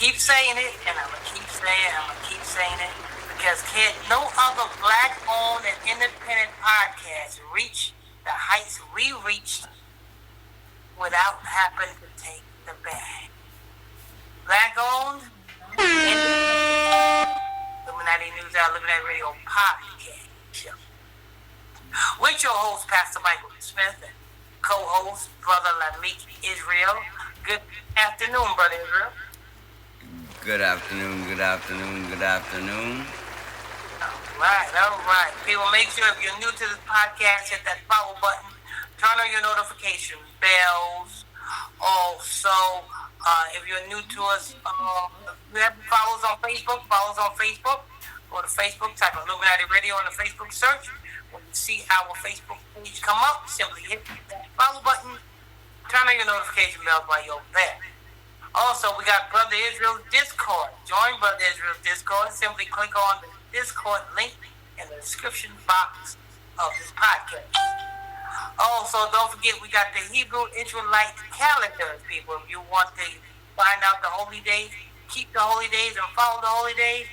keep saying it, and I'm gonna keep saying it, because no other black-owned and independent podcast reach the heights we reached without having to take the bag. Black-owned, independent, Illuminati News Out, Illuminati Radio podcast show. With your host, Pastor Michael Smith, and co-host, Brother Lamik Israel. Good afternoon, Brother Israel. Good afternoon. All right. People, make sure if you're new to this podcast, hit that follow button. Turn on your notification bells. Also, if you're new to us, we have follows on Facebook. Go to Facebook, type Illuminati Radio on the Facebook search. When you see our Facebook page come up, simply hit that follow button. Turn on your notification bells while you're there. Also, we got Brother Israel's Discord. Join Brother Israel's Discord. Simply click on the Discord link in the description box of this podcast. Also, don't forget we got the Hebrew Israelite calendar, people. If you want to find out the holy days, keep the holy days, and follow the holy days,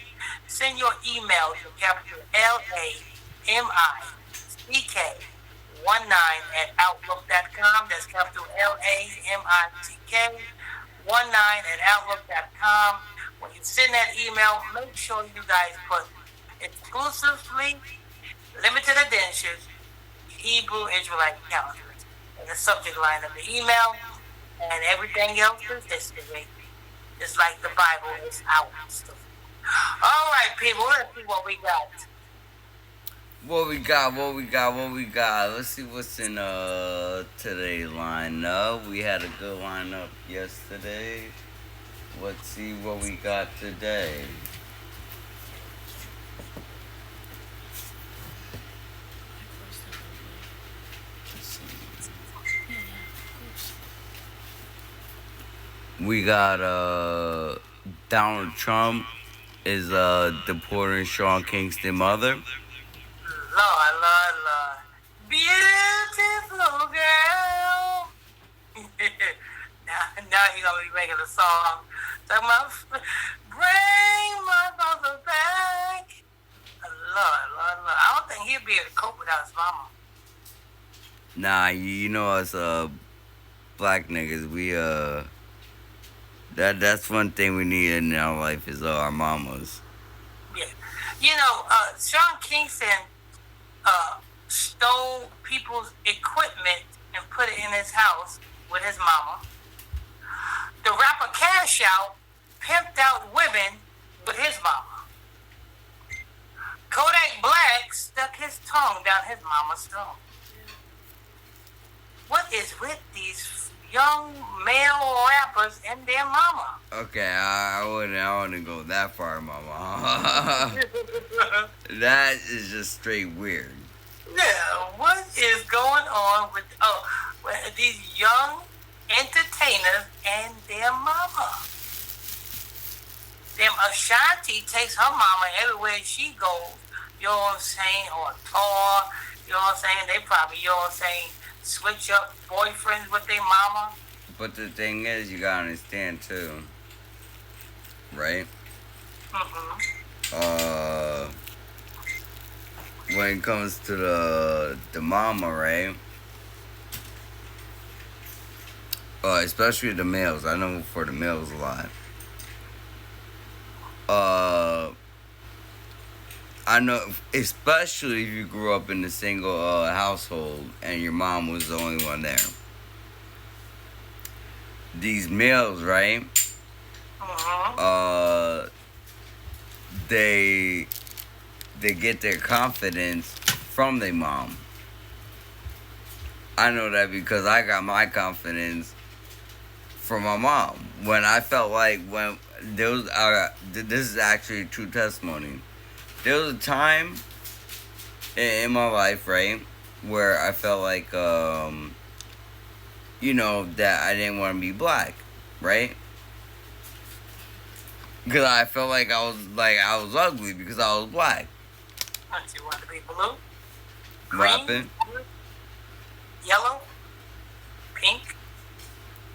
send your email to capital LAMICK19@outlook.com. That's capital LAMICK19@outlook.com. When you send that email, make sure you guys put exclusively limited editions Hebrew Israelite calendars in the subject line of the email, and everything else is history. Just like the Bible is ours. All right, people, let's see what we got. What we got? Let's see what's in today's lineup. We had a good lineup yesterday. Let's see what we got today. We got Donald Trump is deporting Kingston mother. Lord. Beautiful girl. now he's gonna be making a song talking about bring my mother back. Lord. I don't think he'd be able to cope without his mama. Nah, you know us black niggas, we that's one thing we need in our life is our mamas. Yeah. You know, Kingston stole people's equipment and put it in his house with his mama. The rapper Cash Out pimped out women with his mama. Kodak Black stuck his tongue down his mama's throat. What is with these young male rappers and their mama? Okay, I wouldn't go that far, mama. That is just straight weird. Yeah, what is going on with these young entertainers and their mama? Them Ashanti takes her mama everywhere she goes. You know what I'm saying? On tour. You know what I'm saying? They probably, you know what I'm saying, switch up boyfriends with their mama. But the thing is, you gotta understand too, right? When it comes to the mama, right? Especially the males. I know for the males a lot. I know, especially if you grew up in a single household and your mom was the only one there. These males, right? They get their confidence from their mom. I know that because I got my confidence from my mom. When I felt like there was, this is actually a true testimony. There was a time in my life, right, where I felt like, that I didn't want to be black, right? Because I felt like I was ugly because I was black. You want to be blue? What happened? Yellow? Pink?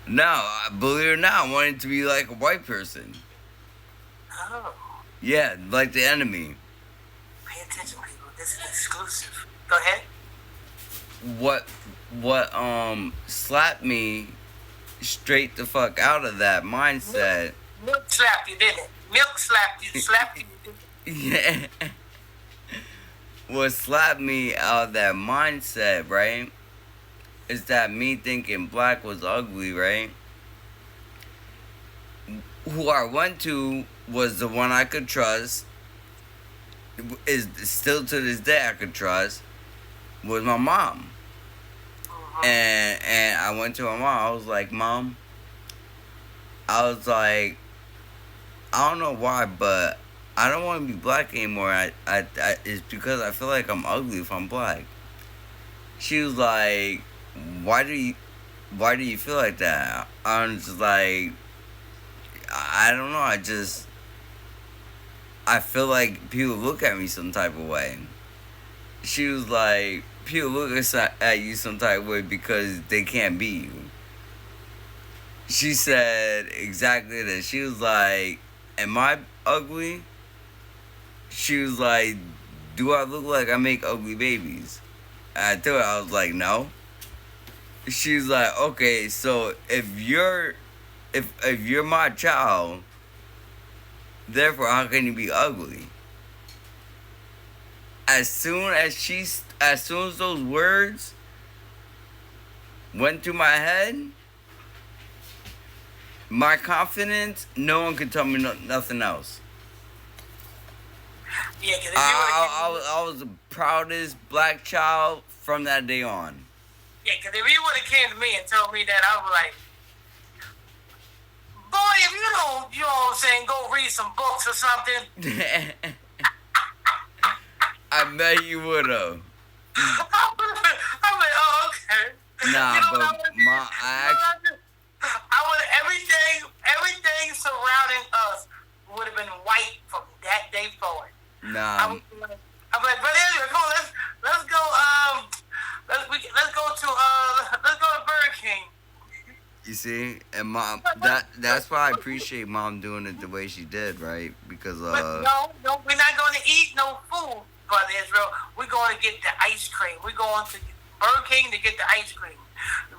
No, believe it or not, I wanted to be like a white person. Oh. Yeah, like the enemy. Pay attention, people. This is exclusive. Go ahead. What slapped me straight the fuck out of that mindset. Milk slapped you, didn't it? Milk slapped you. Slapped you, didn't it? Yeah. What slapped me out of that mindset, right? Is that me thinking black was ugly, right? Who I went to was the one I could trust. Is still to this day I could trust. Was my mom. And I went to my mom. I was like, Mom. I was like, I don't know why, but I don't want to be black anymore. It's because I feel like I'm ugly if I'm black. She was like, why do you feel like that? I'm just like, I don't know. I feel like people look at me some type of way. She was like, people look at you some type of way because they can't be you. She said exactly that. She was like, am I ugly? She was like, do I look like I make ugly babies? And I told her, I was like, no. She was like, okay, so if you're my child, therefore how can you be ugly? As soon as those words went through my head, my confidence, no one could tell me nothing else. Yeah, because I was the proudest black child from that day on. Yeah, because if you would have came to me and told me that, I was like, boy, if you don't, you know what I'm saying, go read some books or something. I bet you would have. I'm like, oh, okay. Nah, you know but I would everything surrounding us would have been white from that day forward. Nah. I'm like, but anyway, come on, let's go. Let's go to Burger King. You see, and Mom, that's why I appreciate Mom doing it the way she did, right? Because But no, we're not going to eat no food, Brother Israel. We're going to get the ice cream. We're going to Burger King to get the ice cream.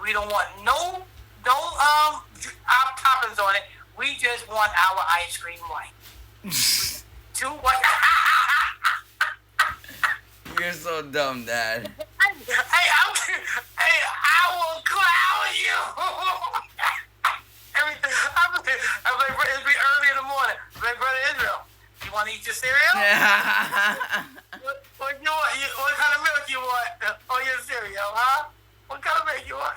We don't want no toppings on it. We just want our ice cream white. Two white. You're so dumb, Dad. Hey, I will clown you. I'm like, it'll be early in the morning. I'm like, Brother Israel, you want to eat your cereal? What you want? What kind of milk you want on your cereal, huh? What kind of milk you want?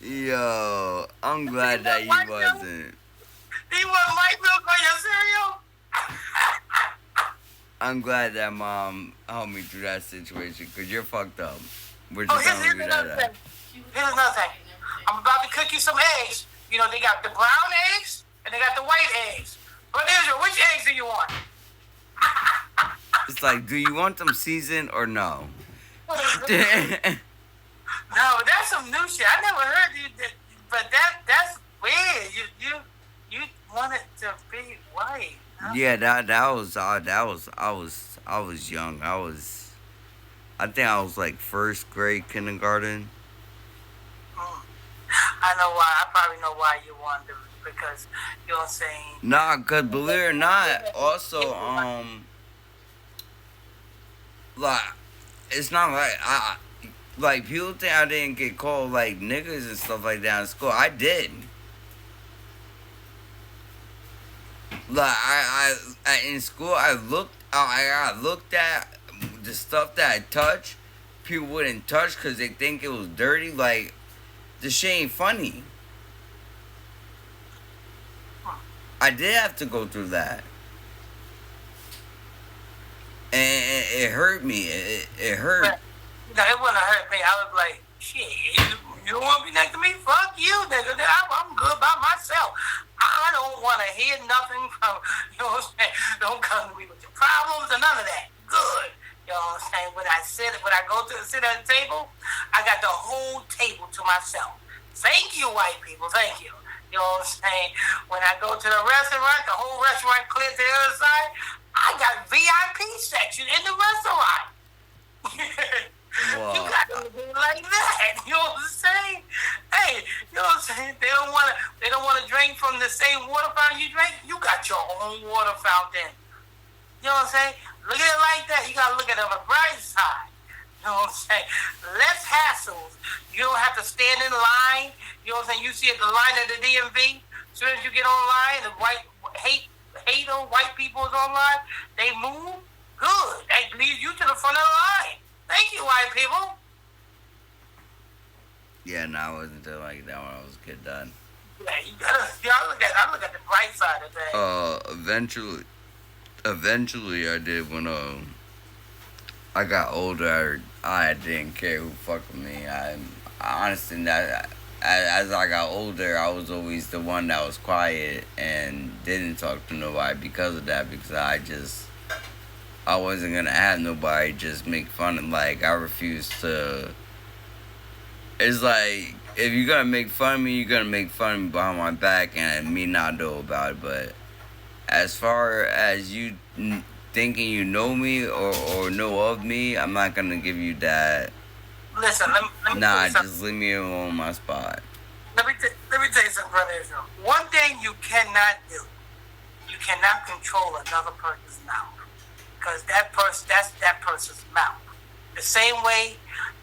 Yo, I'm glad that you wasn't. Do you want white milk on your cereal? I'm glad that Mom helped me through that situation, because you're fucked up. We're Oh, just here's another thing. Here's another thing. I'm about to cook you some eggs. You know, they got the brown eggs and they got the white eggs. But Israel, which eggs do you want? It's like, do you want them seasoned or no? No, that's some new shit. I never heard you. But that's weird. You want it to be white. Huh? Yeah, that was I was young. I think I was like first grade kindergarten. I know why. I probably know why you want to, because you know what I'm saying. Nah, cause believe it or not, also like it's not like people think I didn't get called like niggas and stuff like that in school. I did. Like I in school I got looked at the stuff that I touched. People wouldn't touch because they think it was dirty. Like this shit ain't funny. I did have to go through that, and it hurt me. It hurt. No, it wouldn't hurt me. I was like, shit, you don't want to be next to me? Fuck you, nigga. I'm good by myself. I don't want to hear nothing from, you know what I'm saying? Don't come to me with your problems or none of that. Good. You know what I'm saying? When I go to sit at the table, I got the whole table to myself. Thank you, white people. Thank you. You know what I'm saying? When I go to the restaurant, the whole restaurant clear to the other side. I got VIP section in the restaurant. You Well, got to do it like that. You know what I'm saying? Hey, you know what I'm saying? They don't want to drink from the same water fountain you drink. You got your own water fountain. You know what I'm saying? Look at it like that. You gotta look at it on the bright side. You know what I'm saying? Less hassles. You don't have to stand in line. You know what I'm saying? You see at the line at the DMV. As soon as you get online, the hater white people is online. They move good. They lead you to the front of the line. Thank you, white people. yeah, no, I wasn't doing like that when I was a kid, Dad. Yeah, I look at the bright side of that. Eventually, I did when I got older. I didn't care who fucked with me. I honestly, that as I got older, I was always the one that was quiet and didn't talk to nobody because of that. Because I wasn't gonna have nobody just make fun of. Like, I refused to. It's like, if you're gonna make fun of me, you're gonna make fun of me behind my back and me not know about it. But as far as you thinking you know me or know of me, I'm not gonna give you that. Listen, let me Nah, tell you something. just leave me alone on my spot. Let me tell you something, brother Israel. One thing you cannot do, you cannot control another person's mouth, because that's that person's mouth. The same way,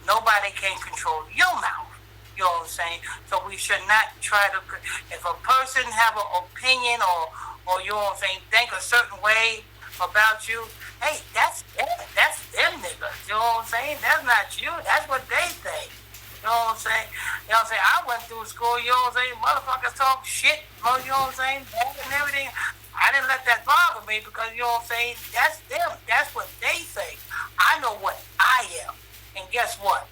nobody can control your mouth. You know what I'm saying? So we should not try to. If a person have an opinion or you know what I'm saying, think a certain way about you, hey, that's them niggas. You know what I'm saying? That's not you. That's what they think. You know what I'm saying? You know what I'm saying? I went through school, you know what I'm saying? Motherfuckers talk shit, you know what I'm saying? And everything. I didn't let that bother me because, you know what I'm saying? That's them. That's what they think. I know what I am. And guess what?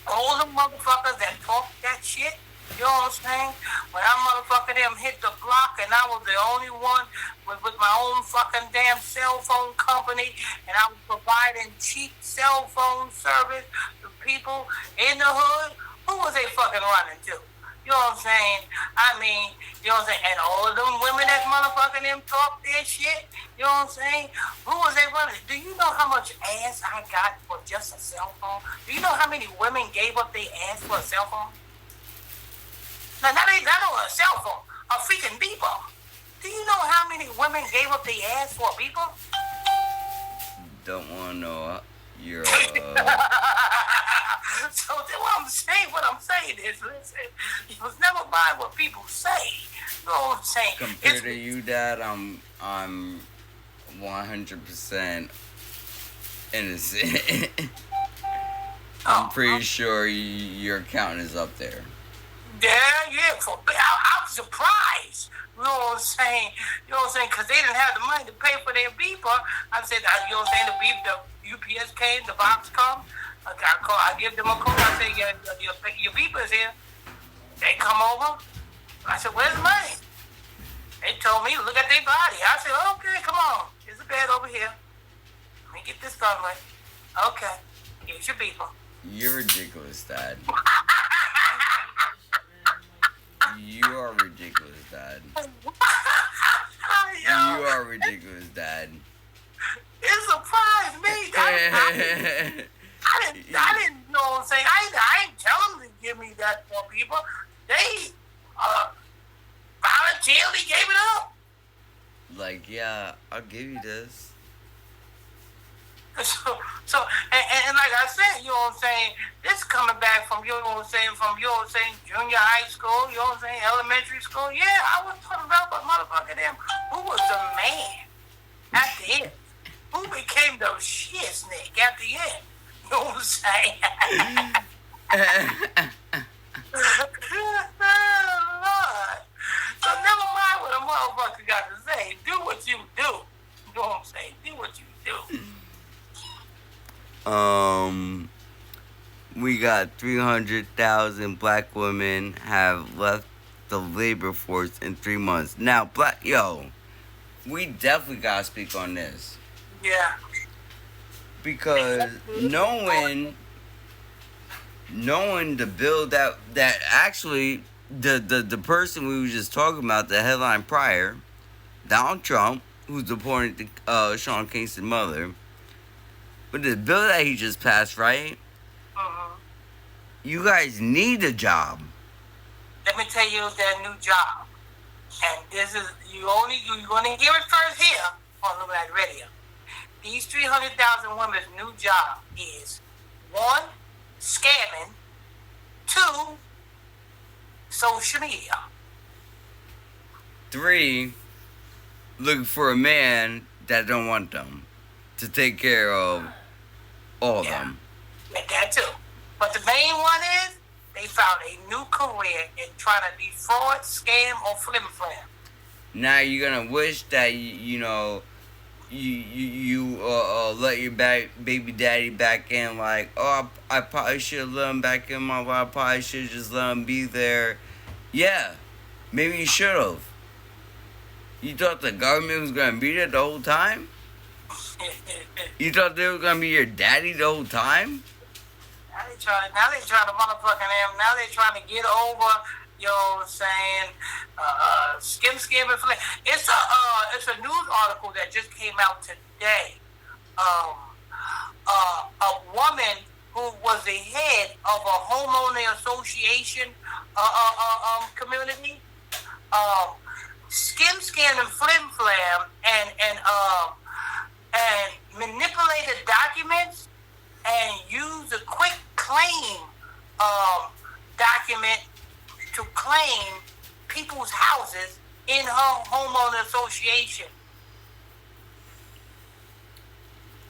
All the motherfuckers that talk that shit, you know what I'm saying? When I motherfucker them hit the block and I was the only one with my own fucking damn cell phone company and I was providing cheap cell phone service to people in the hood, who was they fucking running to? You know what I'm saying? I mean, you know what I'm saying? And all of them women that motherfucking them talk their shit, you know what I'm saying? Who was they running? Do you know how much ass I got for just a cell phone? Do you know how many women gave up their ass for a cell phone? Now, not a cell phone, a freaking beeper. Do you know how many women gave up their ass for a beeper? Don't want to know your. So what I'm saying is, listen, you must never mind what people say. You know what I'm saying? Compared to you, Dad, I'm 100% innocent. I'm pretty sure your account is up there. Yeah. I'm surprised. You know what I'm saying? You know what I'm saying? Because they didn't have the money to pay for their beeper. I said, you know what I'm saying? The UPS came, the box come. I give them a call. I say, your beeper is here. They come over. I said, where's the money? They told me, look at their body. I said, okay, come on. There's a bed over here. Let me get this done with. Okay. Here's your beeper. You're ridiculous, Dad. You are ridiculous, Dad. You are ridiculous, Dad. It surprised me. I didn't know what I'm saying. I ain't tell them to give me that for people. They voluntarily gave it up. Like, yeah, I'll give you this. So and like I said, you know what I'm saying, this coming back from, you know what I'm saying, junior high school, you know what I'm saying, elementary school. Yeah, I was talking about motherfucker them who was the man at the end. Who became the shit snake at the end. You know what I'm saying? Lord. So never mind what a motherfucker got to say. Do what you do. You know what I'm saying? Do what you do. We got 300,000 black women have left the labor force in 3 months. Now, we definitely gotta speak on this. Yeah. Because knowing the bill that actually the person we were just talking about, the headline prior, Donald Trump, who's deporting Sean Kingston's mother, with the bill that he just passed, right? Mm-hmm. You guys need a job. Let me tell you their new job. And this is, you're going to hear it first here on Illuminati Radio. These 300,000 women's new job is 1, scamming, 2, social media. 3, looking for a man that don't want them to take care of all of them. Yeah, that too. But the main one is they found a new career in trying to defraud, scam, or flim-flam. Now you're gonna wish that you let your baby daddy back in. Like, oh, I probably should have let him back in my life. I probably should have just let him be there. Yeah, maybe you should have. You thought the government was gonna be there the whole time? You thought they were gonna be your daddy the whole time? Now they trying to motherfucking them. Now they trying to get over, you know what I'm saying, skim and flip. It's a news article that just came out today. A woman who was the head of a homeowner association community, scam and flim-flam and manipulated documents and used a quick claim document to claim people's houses in her homeowner association.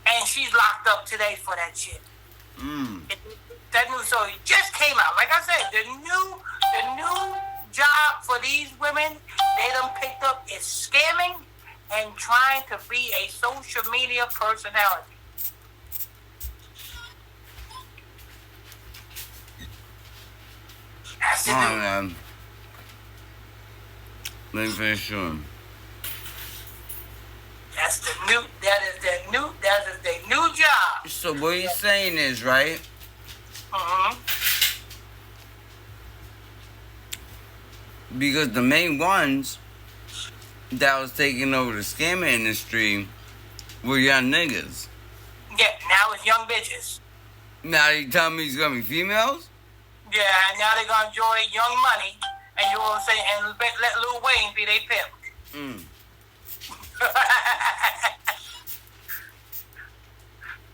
And she's locked up today for that shit. That new story just came out. Like I said, the new job for these women they done picked up is scamming and trying to be a social media personality. That's the new. Let me finish showing. That is their new job. So what you're saying is, right? Because the main ones that was taking over the scamming industry were young niggas. Yeah, now it's young bitches. Now you telling me it's gonna be females? Yeah, and now they're gonna enjoy young money, and you know what I'm saying, and let Lil Wayne be their pimp.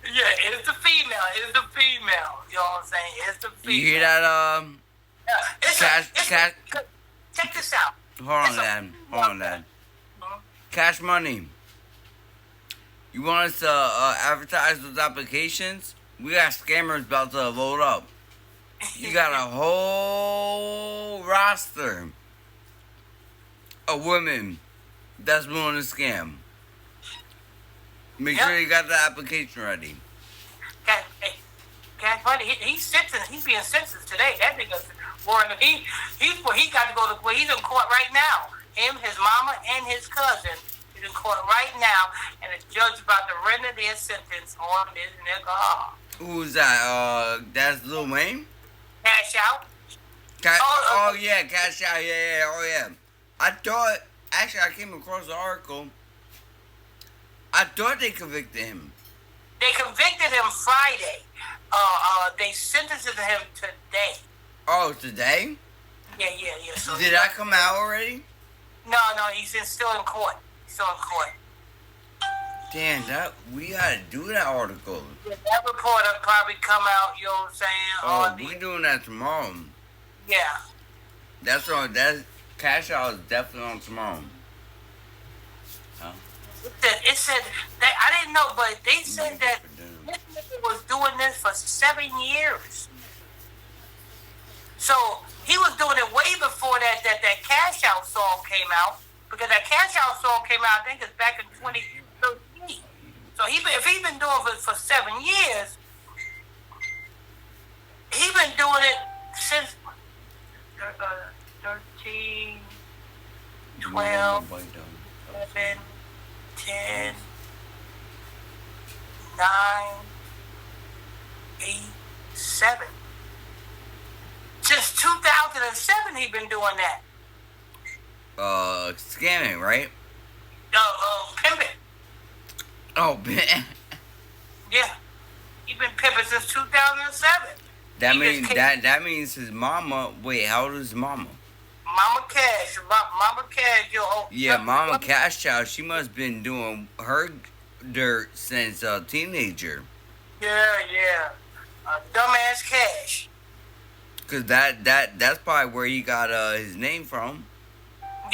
Yeah, it's the female. You know what I'm saying? It's the female. You hear that? Check this out. Hold on, Dad. Cash Money. You want us to advertise those applications? We got scammers about to load up. You got a whole roster of women that's willing to scam. Make sure you got the application ready. Cash Money, he's being sentenced today. That nigga's Warren. He got to go to. He's in court right now. Him, his mama, and his cousin is in court right now, and the judge about to render their sentence on this nigga. Who's that? That's Lil Wayne? Cash Out. Cash Out. Yeah. Oh yeah. I came across the article. I thought they convicted him. They convicted him Friday. They sentenced him today. Oh, today? Yeah. So did that come out already? No, he's still in court. Damn, we gotta do that article. Yeah, that report will probably come out, you know what I'm saying? We're doing that tomorrow. Yeah. That's Cash Out is definitely on tomorrow. Huh? It said that I didn't know, but they said that this nigga was doing this for 7 years. So he was doing it way before that Cash Out song came out, because that Cash Out song came out, I think it's back in 2013. So if he's been doing it for 7 years, he's been doing it since 13, 12, 11, 10, 9, 8, 7. Since 2007, he been doing that. Scamming, right? Pimping. Oh, man. Yeah, he been pimping since 2007. That means his mama. Wait, how old is his mama? Mama Cash, Mama Cash, Yeah, Mama Cash Child. She must been doing her dirt since a teenager. Yeah. Dumbass Cash. Cause that's probably where he got his name from.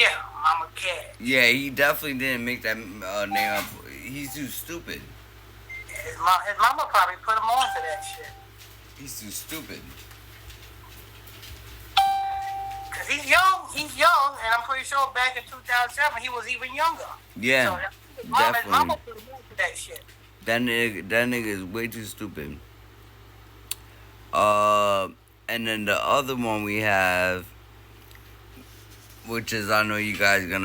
Yeah, Mama Cash. Yeah, he definitely didn't make that name up. He's too stupid. His mama probably put him on to that shit. He's too stupid. Cause he's young, and I'm pretty sure back in 2007 he was even younger. Yeah, so, definitely. His mama put him on to that shit. That nigga is way too stupid. And then the other one we have, which is I know you guys want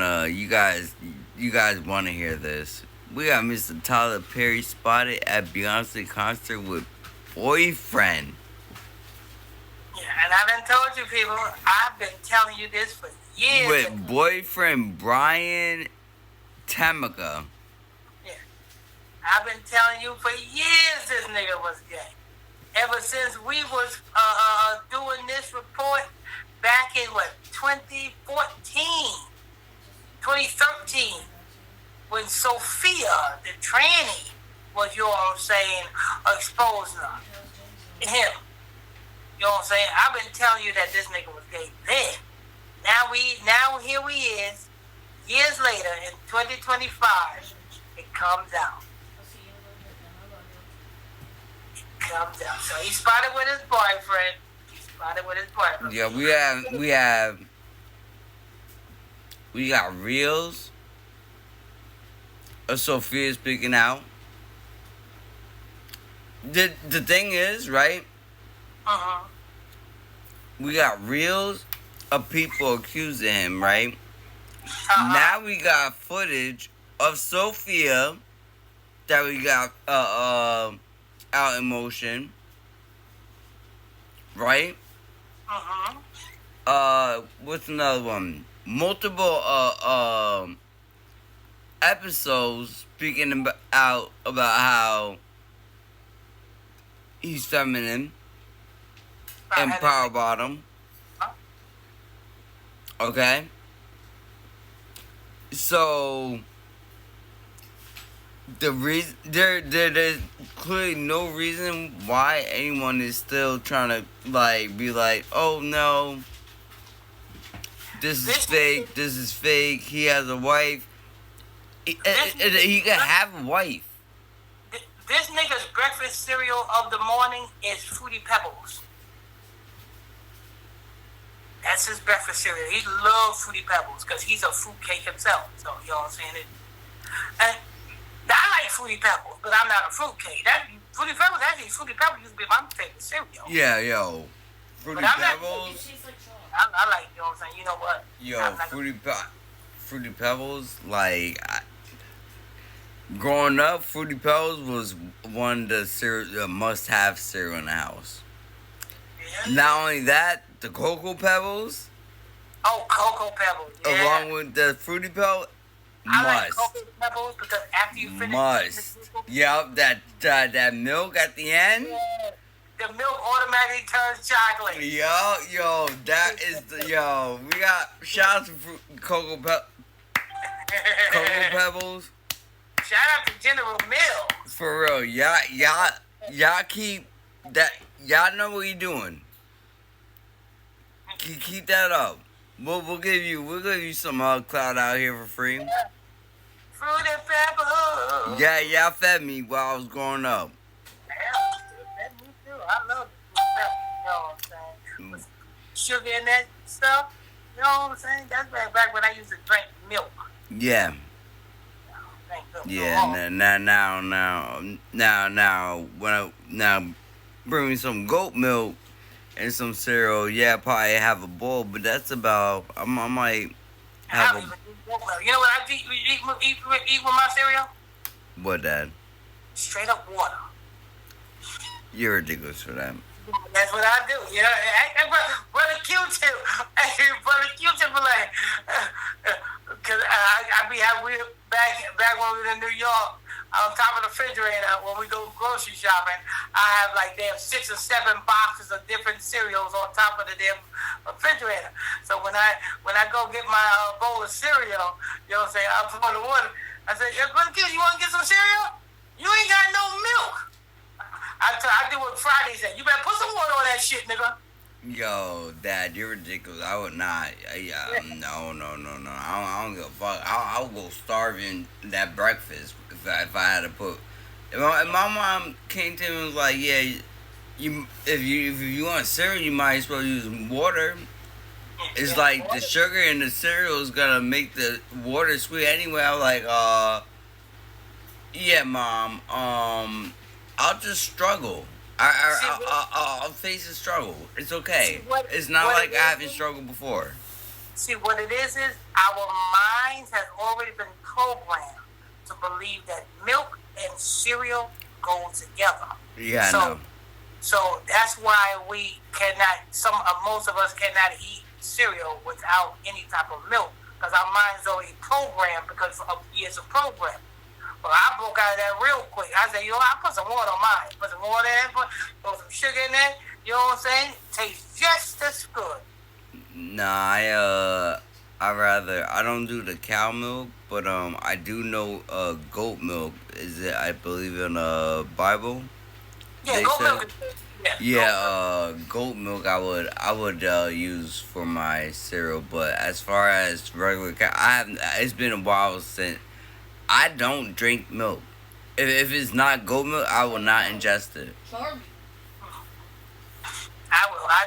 to hear this. We got Mr. Tyler Perry spotted at Beyonce concert with boyfriend. Yeah, and I done told you people, I've been telling you this for years. With boyfriend Brian Tamika. Yeah, I've been telling you for years this nigga was gay. Ever since we was doing this report back in 2014, 2013, when Sophia, the tranny, was, you know what I'm saying, exposing him. You know what I'm saying? I've been telling you that this nigga was gay then. Now here we is, years later in 2025, it comes out. So he spotted with his boyfriend. Yeah, we got reels of Sophia speaking out. The thing is, right? We got reels of people accusing him, right? Now we got footage of Sophia that we got out in motion, right? What's another one? Multiple episodes speaking about how he's feminine and power bottom. Okay, so the reason there's clearly no reason why anyone is still trying to be like, oh no, this is fake. He has a wife. He can have a wife. This nigga's breakfast cereal of the morning is Fruity Pebbles. That's his breakfast cereal. He loves Fruity Pebbles because he's a fruitcake himself. So, you know what I'm saying? And I like Fruity Pebbles, but I'm not a fruitcake. Fruity Pebbles used to be my favorite cereal. Yeah, yo. Fruity Pebbles. I like, you know what I'm saying? You know what? Yo, Fruity Pebbles, growing up, Fruity Pebbles was one of the must-have cereal in the house. Yeah. Not only that, the Cocoa Pebbles. Oh, Cocoa Pebbles. Yeah. Along with the Fruity Pebbles. I like Cocoa Pebbles because after you finish Yup, that milk at the end. Yeah. The milk automatically turns chocolate. Yo, that is we got shout out to Cocoa Pebbles. Shout out to General Mills. For real, y'all keep that. Y'all know what you're doing. Keep that up. We'll give you some cloud out here for free. Yeah. Fruity Pebbles. Yeah, y'all fed me while I was growing up. Yeah, fed me too. I love the Fruity Pebbles. You know what I'm saying? With sugar in that stuff. You know what I'm saying? That's back when I used to drink milk. Yeah. Yeah, now, bring me some goat milk and some cereal. Yeah, probably have a bowl, but that's about. I might have a. You know what I eat with my cereal? What, Dad? Straight up water. You're ridiculous for that. That's what I do. You know, brother Q-tip, brother Q-tip was like, because we back when we were in New York, on top of the refrigerator when we go grocery shopping, I have like damn 6 or 7 boxes of different cereals on top of the damn refrigerator. So when I go get my bowl of cereal, you know what I'm saying, I put on the water. I say, yeah, brother Q, you want to get some cereal? You ain't got no milk. I do what Friday said. You better put some water on that shit, nigga. Yo, Dad, you're ridiculous. I would not. No. I don't give a fuck. I'll go starving that breakfast if I had to put. If my mom came to me and was like, yeah, if you want cereal, you might as well use water. It's like the sugar in the cereal is gonna make the water sweet anyway. I'm like, yeah, Mom. I'll just struggle. I'll face a struggle. It's okay. It's not like I haven't struggled before. See, what it is our minds has already been programmed to believe that milk and cereal go together. Yeah, I know. So that's why we cannot. Most of us cannot eat cereal without any type of milk because our minds already programmed because of years of programming. Well, I broke out of that real quick. I said, I put some water on mine. Put some water in, put some sugar in there. You know what I'm saying? Tastes just as good. Nah, I don't do the cow milk, but I do know goat milk is it? I believe in Bible. Yeah, goat milk. Goat milk I would use for my cereal, but as far as regular cow, it's been a while since. I don't drink milk. If it's not goat milk, I will not ingest it. I will. I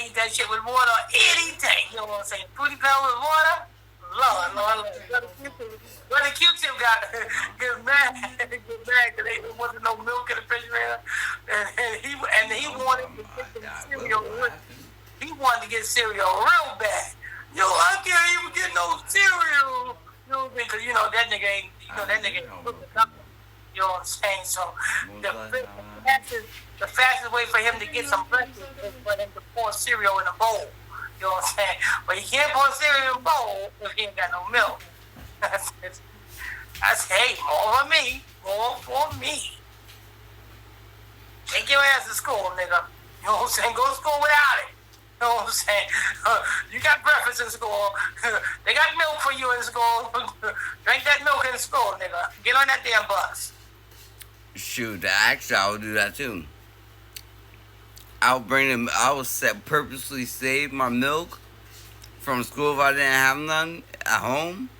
eat that shit with water anything. You know what I'm saying? Fruity Pebbles with water? Lord. Brother Q-tip get mad because there wasn't no milk in the refrigerator. And he wanted to get some cereal. He wanted to get cereal real bad. Yo, I can't even get no cereal. Because that nigga ain't cooking nothing. You know what I'm saying? So the fastest way for him to get some breakfast is for him to pour cereal in a bowl. You know what I'm saying? But he can't pour cereal in a bowl if he ain't got no milk. I say, hey, more for me. Take your ass to school, nigga. You know what I'm saying? Go to school without it. You know what I'm saying? You got breakfast in school. They got milk for you in school. Drink that milk in school, nigga. Get on that damn bus. Shoot, actually, I would do that too. I'll bring them. I will purposely save my milk from school if I didn't have none at home.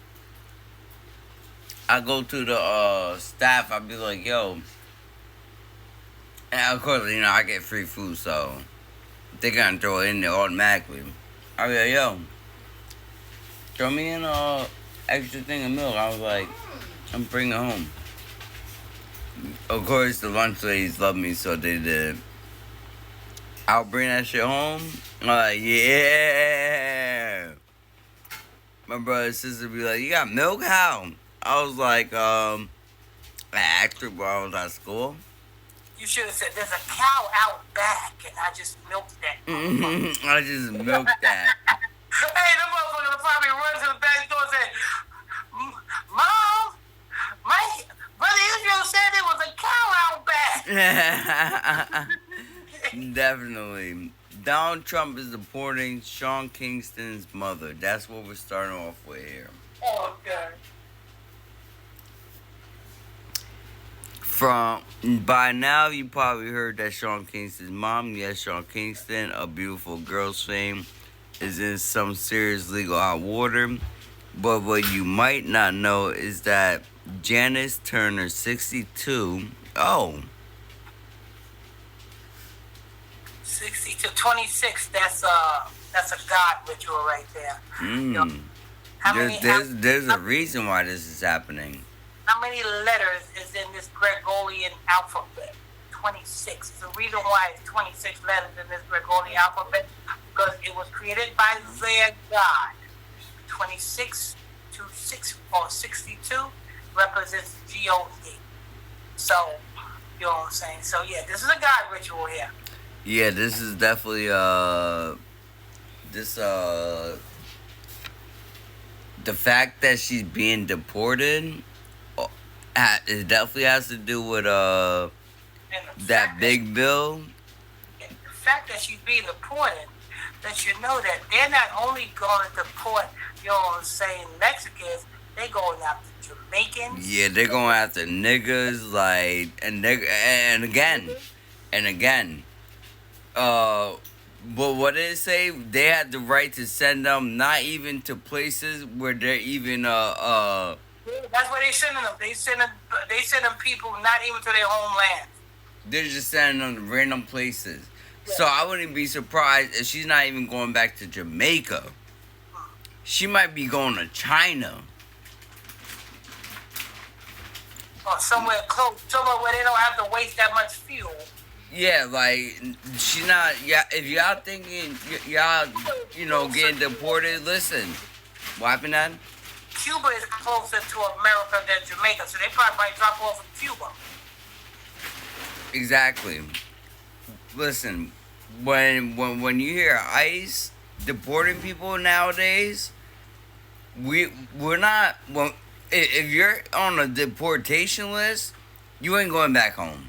I go to the staff. I'll be like, yo. And of course, I get free food, so they're gonna throw it in there automatically. I'll be like, yo, throw me in a extra thing of milk. I was like, I'm bringing it home. Of course, the lunch ladies love me, so they did. I'll bring that shit home. I'm like, yeah. My brother and sister be like, you got milk? How? I was like, I asked her while I was at school. You should have said, there's a cow out back, and I just milked that. I just milked that. Hey, the motherfucker will probably run to the back door and say, Mom, my brother Israel said there was a cow out back. Definitely. Donald Trump is deporting Sean Kingston's mother. That's what we're starting off with here. Oh, God. By now, you probably heard that Sean Kingston's mom, yes, Sean Kingston, a beautiful girl's fame, is in some serious legal hot water. But what you might not know is that Janice Turner, 62, 60 to 26, that's a God ritual right there. There's a reason why this is happening. How many letters is in this Gregorian alphabet? 26. The reason why it's 26 letters in this Gregorian alphabet because it was created by their God. 26 to 6 or 62 represents God. So, you know what I'm saying? So, yeah, this is a God ritual here. Yeah, this is definitely this the fact that she's being deported it definitely has to do with And the that fact that big bill. she's being deported, that you know that they're not only going to deport, you know what I'm saying, Mexicans, they're going after Jamaicans. Yeah, they're going after niggas like and again. Uh, but what did it say? They had the right to send them not even to places where they're even That's where they sending them. They send them people not even to their homeland. they're just sending them to random places. So I wouldn't be surprised if she's not even going back to Jamaica. She might be going to China. Or somewhere close, somewhere where they don't have to waste that much fuel. Yeah, like she's not. Yeah, if y'all thinking y'all, getting deported, listen. What happened, Dad? Cuba is closer to America than Jamaica, so they probably might drop off in Cuba. Exactly. Listen, when you hear ICE deporting people nowadays, we're not. Well, if you're on a deportation list, you ain't going back home.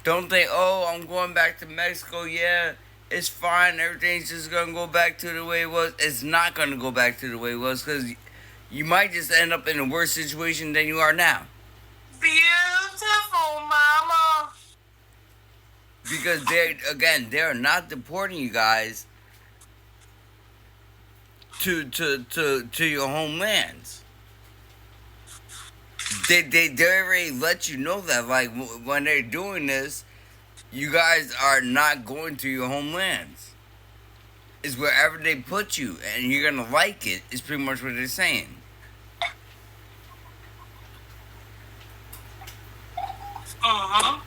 Don't think, oh, I'm going back to Mexico. Yeah, it's fine. Everything's just gonna go back to the way it was. It's not gonna go back to the way it was because you might just end up in a worse situation than you are now. Beautiful, mama. Because they're not deporting you guys to your homelands. They already let you know that, like, when they're doing this, you guys are not going to your homelands. It's wherever they put you, and you're gonna like it. Is pretty much what they're saying. Mm-hmm.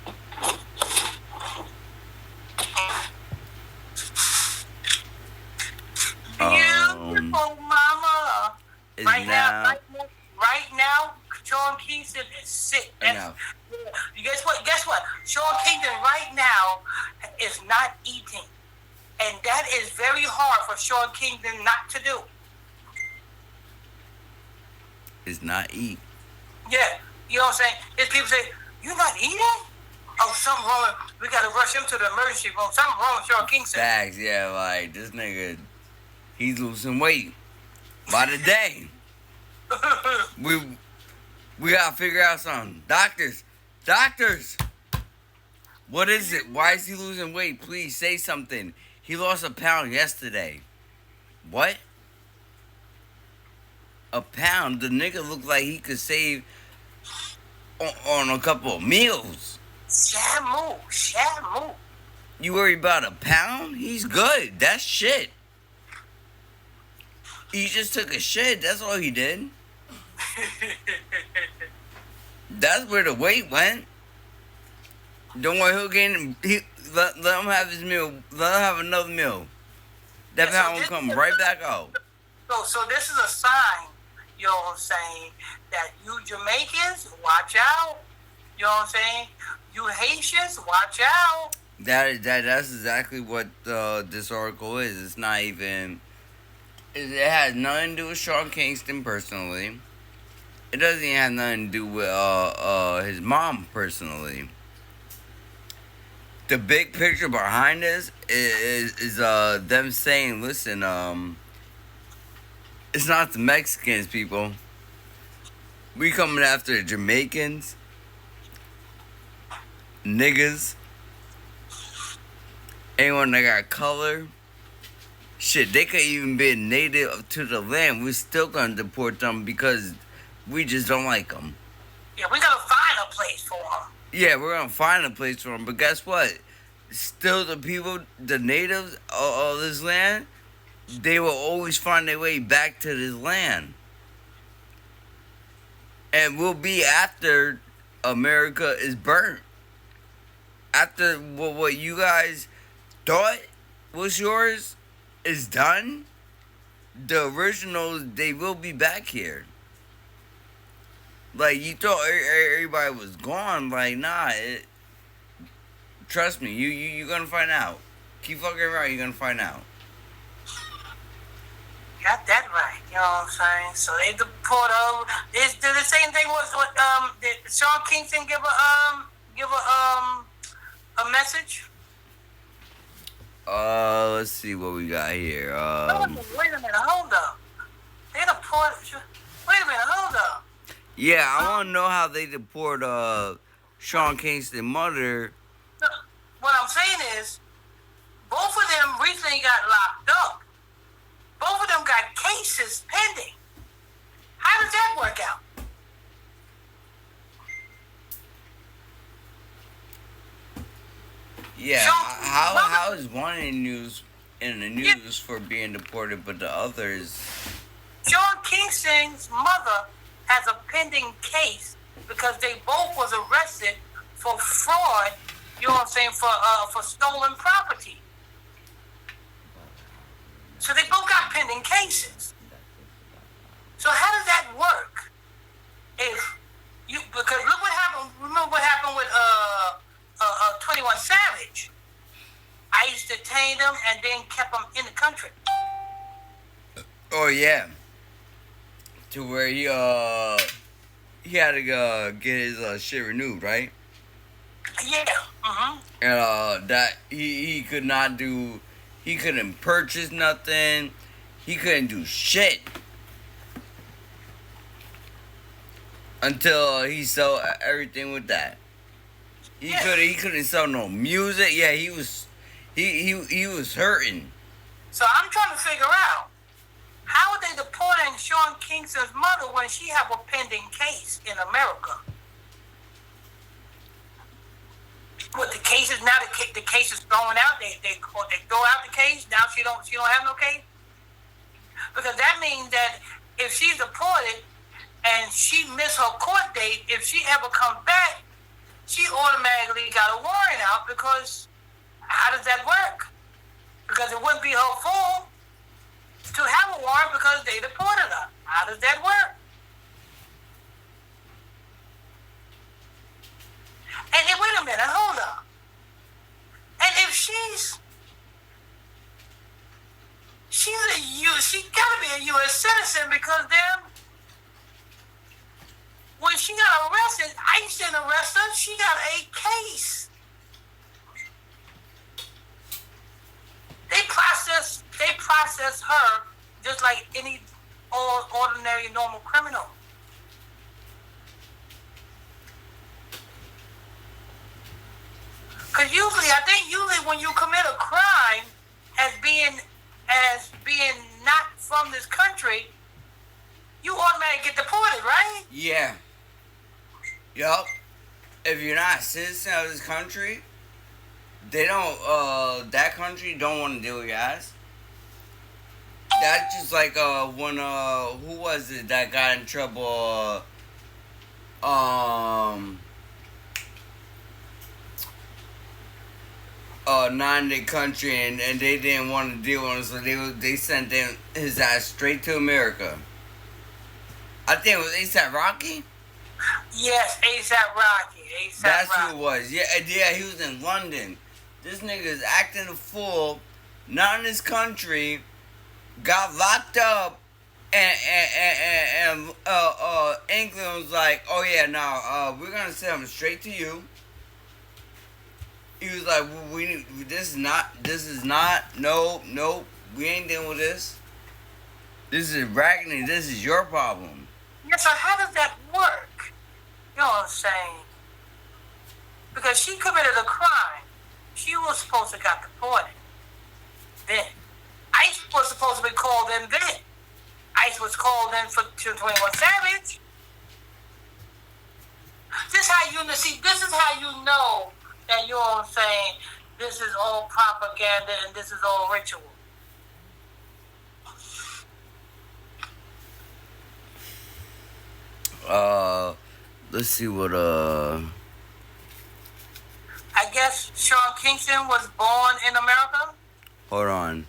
Beautiful, mama. Is Right now, now right now, Sean Kingston is sick. enough. Guess what? Guess what? Sean Kingston right now is not eating, and that is very hard for Sean Kingston not to do. Is not eat. Yeah, you know what I'm saying? There's people say, "You're not eating." Oh, something wrong. We gotta rush him to the emergency room. Something wrong with Sean Kingston. Facts, yeah, like this nigga, he's losing weight by the day. We gotta figure out something. Doctors, what is it? Why is he losing weight? Please say something. He lost a pound yesterday. What? A pound? The nigga looked like he could save on a couple of meals. Shamu. You worry about a pound? He's good. That's shit. He just took a shit. That's all he did. That's where the weight went. Don't worry, he'll gain. Let him have his meal. Let him have another meal. That pound will come right back out. So this is a sign, you know what I'm saying, that you Jamaicans, watch out. You know what I'm saying? You Haitians, watch out. That's exactly what this article is. It's not even. It has nothing to do with Sean Kingston personally. It doesn't even have nothing to do with his mom personally. The big picture behind this is them saying, listen, it's not the Mexicans, people. We coming after the Jamaicans, niggas, anyone that got color. Shit, they could even be native to the land. We're still gonna deport them because we just don't like them. Yeah, we gotta find a place for them. Yeah, we're gonna find a place for them. But guess what? Still, the people, the natives of this land, they will always find their way back to this land. And we'll be after America is burnt. After what you guys thought was yours is done, the originals, they will be back here. Like, you thought everybody was gone. Like, nah. Trust me, you're gonna find out. Keep fucking around, you're gonna find out. Got that right. You know what I'm saying? So they deport over. Is do the same thing was what did Sean Kingston give a message? Let's see what we got here. Wait a minute, hold up. They deported. Wait a minute, hold up. Yeah, I want to know how they deport Sean Kingston's mother. What I'm saying is, both of them recently got locked up. Both of them got cases pending. How does that work out? Yeah, So, how is one in the news for being deported, but the others? Sean Kingston's mother has a pending case because they both was arrested for fraud. You know what I'm saying, for stolen property. So they both got pending cases. So how does that work? If you because look what happened. Remember what happened with 21 Savage. ICE detained him and then kept him in the country. Oh yeah, to where he had to get his shit renewed, right? Yeah. Mm-hmm. And that he could not do. He couldn't purchase nothing. He couldn't do shit until he sold everything with that. He couldn't sell no music. Yeah, he was hurting. So I'm trying to figure out how are they deporting Sean Kingston's mother when she have a pending case in America? What the case is now? The case is thrown out. They throw out the case. Now she don't have no case, because that means that if she's deported and she missed her court date, if she ever comes back, she automatically got a warrant out. Because how does that work? Because it wouldn't be her fault to have a warrant because they deported her. How does that work? And wait a minute, hold up. And if she gotta be a U.S. citizen, because then when she got arrested, ICE didn't arrest her. She got a case. They process her just like any ordinary normal criminal. Because I think when you commit a crime as being not from this country, you automatically get deported, right? Yeah. Yup. If you're not a citizen of this country, they don't. That country don't want to deal with your ass. That's just like when who was it that got in trouble? Not in the country, and they didn't want to deal with him, so they sent his ass straight to America. I think it was ASAP Rocky. Yes, ASAP Rocky. That's who it was. Yeah, he was in London. This nigga is acting a fool, not in his country, got locked up, and England was like, oh yeah, no, we're gonna send him straight to you. He was like, this is not, no, we ain't dealing with this. This is ragging, this is your problem. Yeah, so how does that work? You know what I'm saying? Because she committed a crime. She was supposed to got deported. Then. ICE was supposed to be called in then. ICE was called in for 21 Savage. This is how you know that, you know what I'm saying, this is all propaganda and this is all ritual. Let's see what I guess Sean Kingston was born in America? Hold on.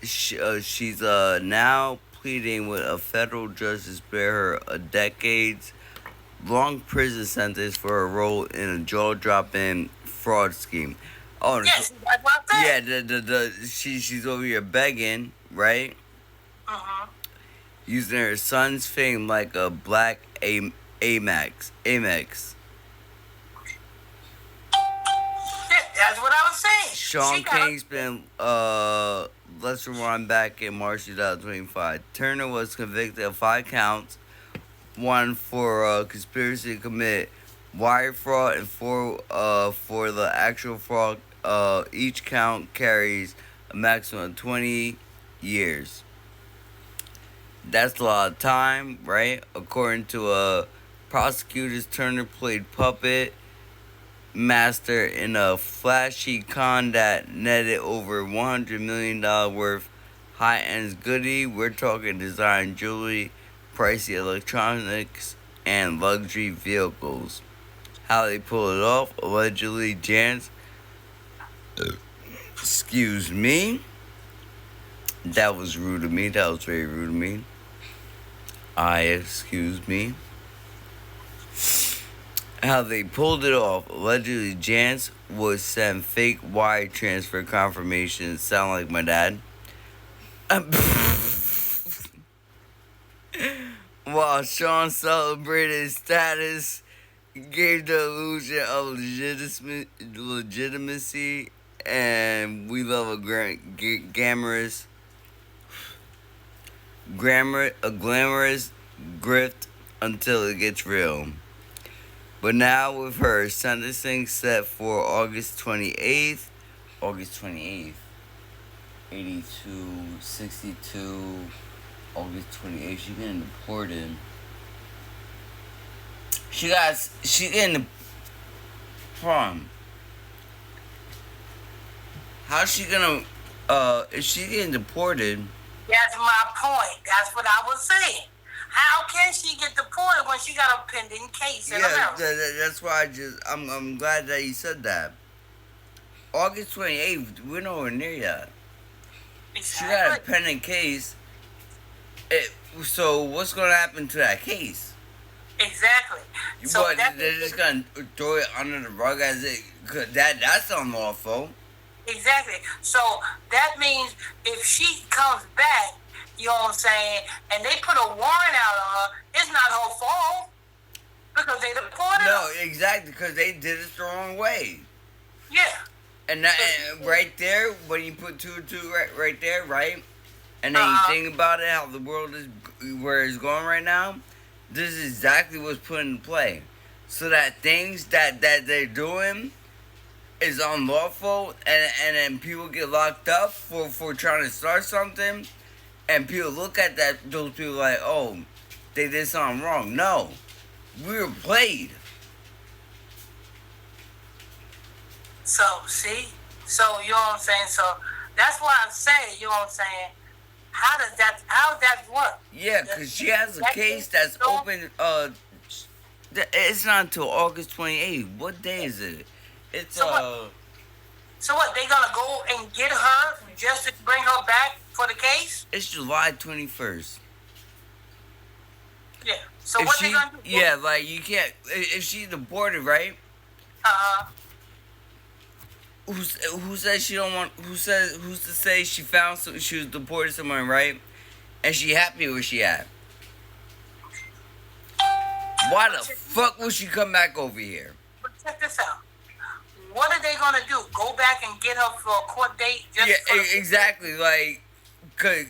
She's now pleading with a federal judge to spare her a decades long prison sentence for her role in a jaw-dropping fraud scheme. Oh, Yes, that's what I'm yeah, saying. she's over here begging, right? Mm-hmm. Using her son's fame like a black Amex. Yeah, that's what I was saying. Sean She got Kingston, let's rewind back in March 2025. Turner was convicted of 5 counts, one for conspiracy to commit wire fraud and four for the actual fraud. Each count carries a maximum of 20 years. That's a lot of time, right? According to prosecutors, Turner played puppet master in a flashy con that netted over $100 million worth high-end goodie. We're talking design jewelry, pricey electronics, and luxury vehicles. How they pull it off? Allegedly, Jans. Excuse me. That was rude of me. That was very rude of me. Excuse me. How they pulled it off. Allegedly, Jans would send fake wire transfer confirmations. Sound like my dad. While Sean celebrated his status, gave the illusion of legitimacy, and we love a glamorous grift until it gets real. But now with her sentencing set for August 28th, 82, 62, August 28th, she getting deported. She getting the prom. How's she gonna, if she getting deported? That's my point. That's what I was saying. How can she get deported when she got a pending case in Yeah, America? that's why I'm glad that you said that. August 28th, we're nowhere near yet. She got a Exactly. pending case. So what's gonna happen to that case? Exactly. So But that they're just gonna throw it under the rug as it. Cause that's unlawful. exactly. So that means if she comes back, you know what I'm saying, and they put a warrant out on her, it's not her fault because they deported No, her. exactly, because they did it the wrong way. Yeah. And right there, when you put two and two right there, right, and then you Uh-huh. think about it, how the world is where it's going right now. This is exactly what's put in play, so that things that they're doing is unlawful, and then people get locked up for trying to start something, and people look at those people like, oh, they did something wrong. No, we were played. So see, so you know what I'm saying. So that's why I'm saying, you know what I'm saying. How does that work? Yeah, because she has a case that's open. It's not until August 28th. What day is it? It's So what? They gonna go and get her just to bring her back for the case? It's July 21st. Yeah. So what they gonna do? Yeah, like you can't. If she's deported, right? Who says she don't want? Who's to say she found she was deported somewhere, right? And she happy where she at? Why the fuck would she come back over here? But check this out. What are they gonna do? Go back and get her for a court date? Exactly. Like, cause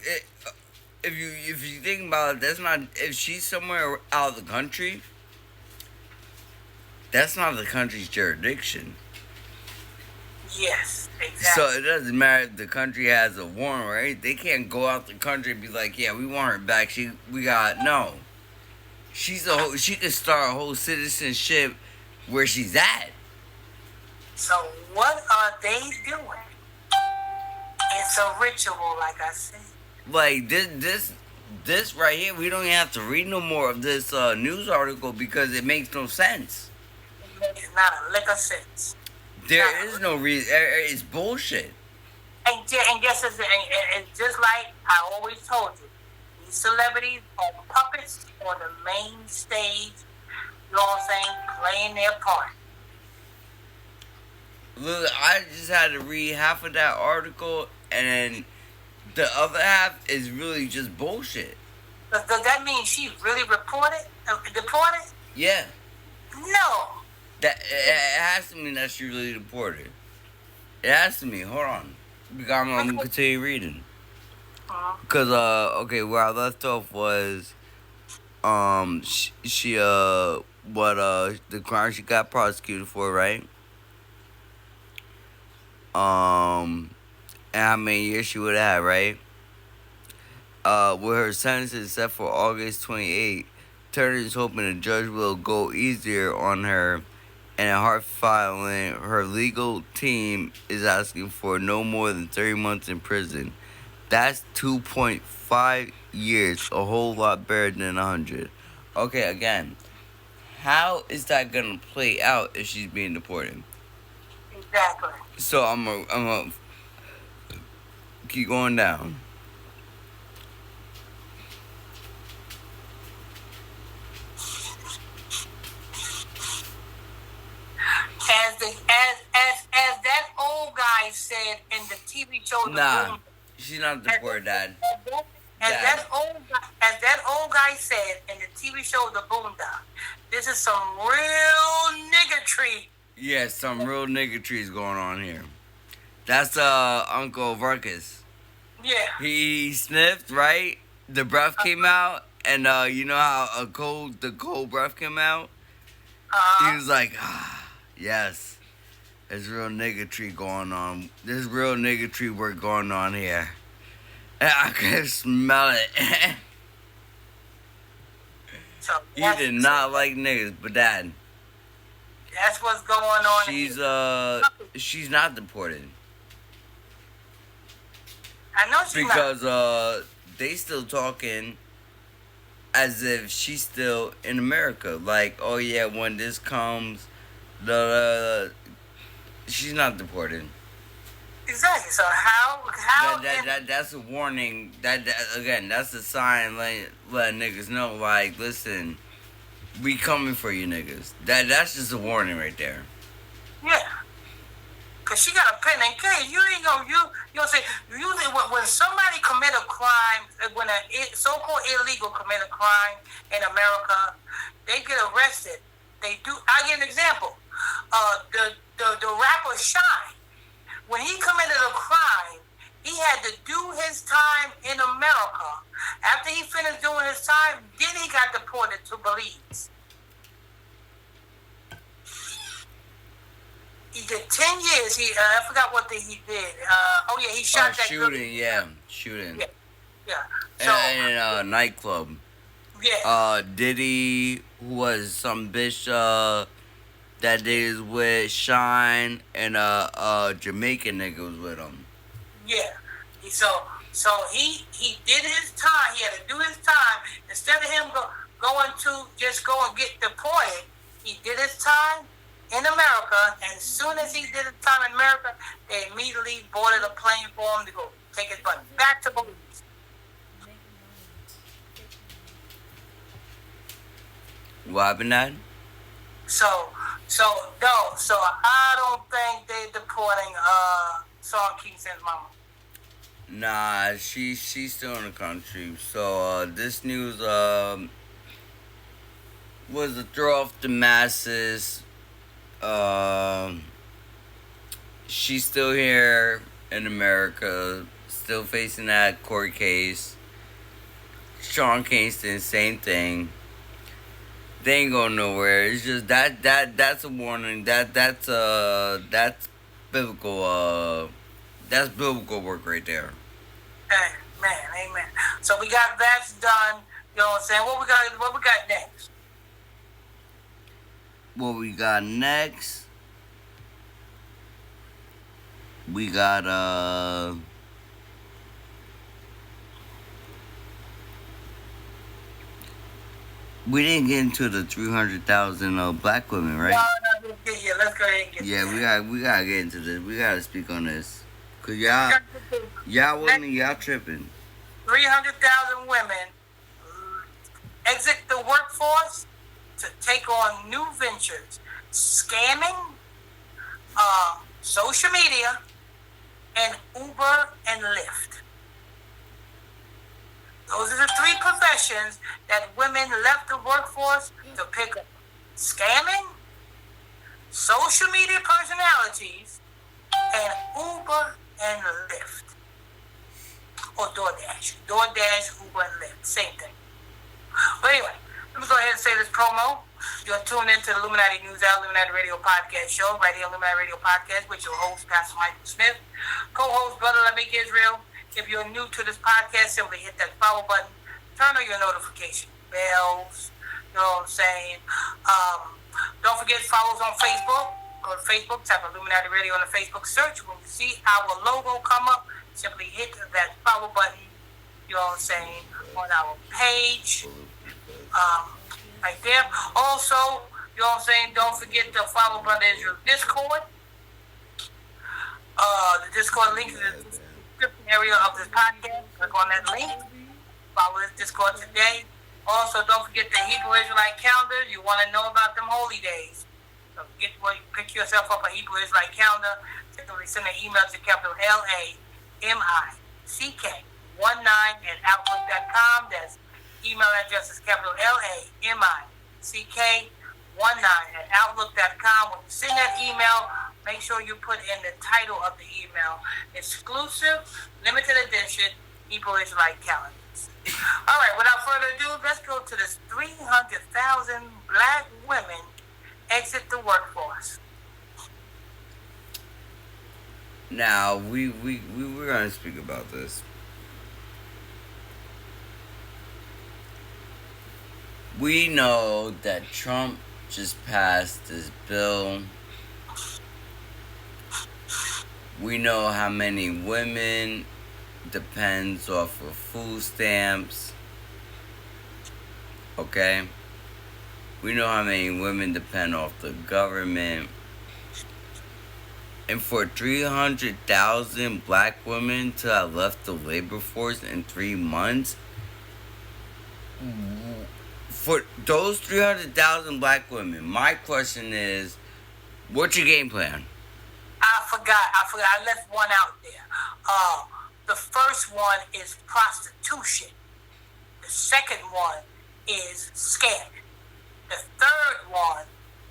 if you think about it, that's not if she's somewhere out of the country. That's not the country's jurisdiction. Yes, exactly. So it doesn't matter if the country has a warrant, right? They can't go out the country and be like, yeah, we want her back. No. She could start a whole citizenship where she's at. So what are they doing? It's a ritual, like I said. Like this right here, we don't even have to read no more of this news article because it makes no sense. It makes not a lick of sense. There is no reason. It's bullshit. And guess it's just like I always told you. These celebrities are puppets on the main stage, you know what I'm saying, playing their part. Look, I just had to read half of that article, and the other half is really just bullshit. Does that mean she really deported? Yeah, No. it has to mean that she really deported. It has to mean. Hold on, I'm gonna continue reading. Cause okay, where I left off was she what the crime she got prosecuted for, right? And how many years she would have, right? With her sentence is set for August 28th, Turner is hoping the judge will go easier on her. And in hard filing, her legal team is asking for no more than 30 months in prison. That's 2.5 years, a whole lot better than 100. Okay, again, how is that gonna play out if she's being deported? Exactly. So I'm gonna keep going down. As that old guy said in the TV show, Nah, she's not deported, Dad. As that old guy said in the TV show The Boondock, this is some real niggatry. Yeah, some real niggatry's going on here. That's Uncle Ruckus. Yeah. He sniffed, right? The breath came out, and you know how the cold breath came out? He was like, yes, there's real niggatry going on. There's real niggatry work going on here. And I can smell it. So He did not like niggas, but Dad. That's what's going on. She's not deported. I know she's Because they still talking as if she's still in America. Like, oh yeah, when this comes, she's not deported. Exactly. So how That's a warning. That again, that's a sign letting niggas know, like, listen, we coming for you niggas. That's just a warning right there. Yeah. Cause she got a pen and case. You ain't gonna you say usually when somebody commit a crime, when a so-called illegal commit a crime in America, they get arrested. They do. I give an example. The rapper Shine, when he committed a crime, he had to do his time in America. After he finished doing his time, then he got deported to Belize. He did 10 years. I forgot what he did. He shot that shooting. Yeah, shooting. Yeah. So, and a nightclub. Yeah. Diddy, who was some bitch that is with Shine, and Jamaican nigga was with him. Yeah. So he did his time. He had to do his time. Instead of him going to just go and get deported, he did his time in America, and as soon as he did his time in America, they immediately boarded a plane for him to go take his butt back to Belize. What happened, Dad? So I don't think they're deporting Sean Kingston's mama. Nah, she's still in the country. So this news was to throw off the masses. She's still here in America, still facing that court case. Sean Kingston, same thing. They ain't going nowhere. It's just that's a warning. That's biblical. That's biblical work right there. Amen. So we got that done. You know what I'm saying? What we got next? What we got next? We got we didn't get into the 300,000 black women, right? No, let's go ahead and get we gotta get into this. We gotta speak on this. Cause y'all women, y'all tripping. 300,000 women exit the workforce to take on new ventures, scamming, social media, and Uber and Lyft. Those are the three professions that women left the workforce to pick up. Scamming, social media personalities, and Uber and Lyft. Or DoorDash. DoorDash, Uber, and Lyft. Same thing. But anyway, let me go ahead and say this promo. You're tuned into the Illuminati News Out, Illuminati Radio Podcast Show, right here, Illuminati Radio Podcast, with your host, Pastor Michael Smith. Co-host, Brother Lamik Israel. If you're new to this podcast, simply hit that follow button. Turn on your notification bells. You know what I'm saying? Don't forget to follow us on Facebook. Go to Facebook, type Illuminati Radio on the Facebook search. When you see our logo come up, simply hit that follow button. You know what I'm saying? On our page. Right there. Also, you know what I'm saying? Don't forget to follow Brother Israel's Discord. The Discord link is in the description area of this podcast. Click on that link. Follow this Discord today. Also, don't forget the Hebrew Israelite calendar. You want to know about them holy days. So pick yourself up a Hebrew Israelite calendar. Simply send an email to capital LAMICK19 at outlook.com. That's email address is capital LAMICK19 at outlook.com. When you send that email, make sure you put in the title of the email, exclusive, limited edition, Hebrew Israelite calendars. All right, without further ado, let's go to this 300,000 black women exit the workforce. Now, we were going to speak about this. We know that Trump just passed this bill. We know how many women depends off of food stamps. Okay? We know how many women depend off the government. And for 300,000 black women to have left the labor force in 3 months, for those 300,000 black women, my question is, what's your game plan? I forgot. I left one out there. The first one is prostitution. The second one is scamming. The third one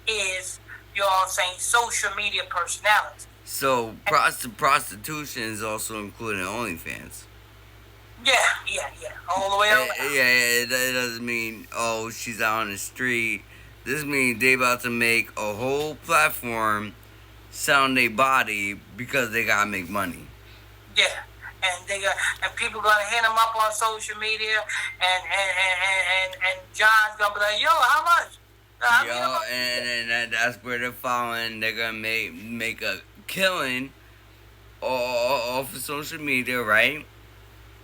is, you know what I'm saying, social media personality. So prostitution is also including OnlyFans. Yeah. All the way over. Yeah, it doesn't mean, oh, she's out on the street. This means they about to make a whole platform selling their body because they gotta make money. Yeah. And people gonna hit them up on social media, and John's gonna be like, yo, how much? And that's where they're following. They're gonna make a killing off of social media, right?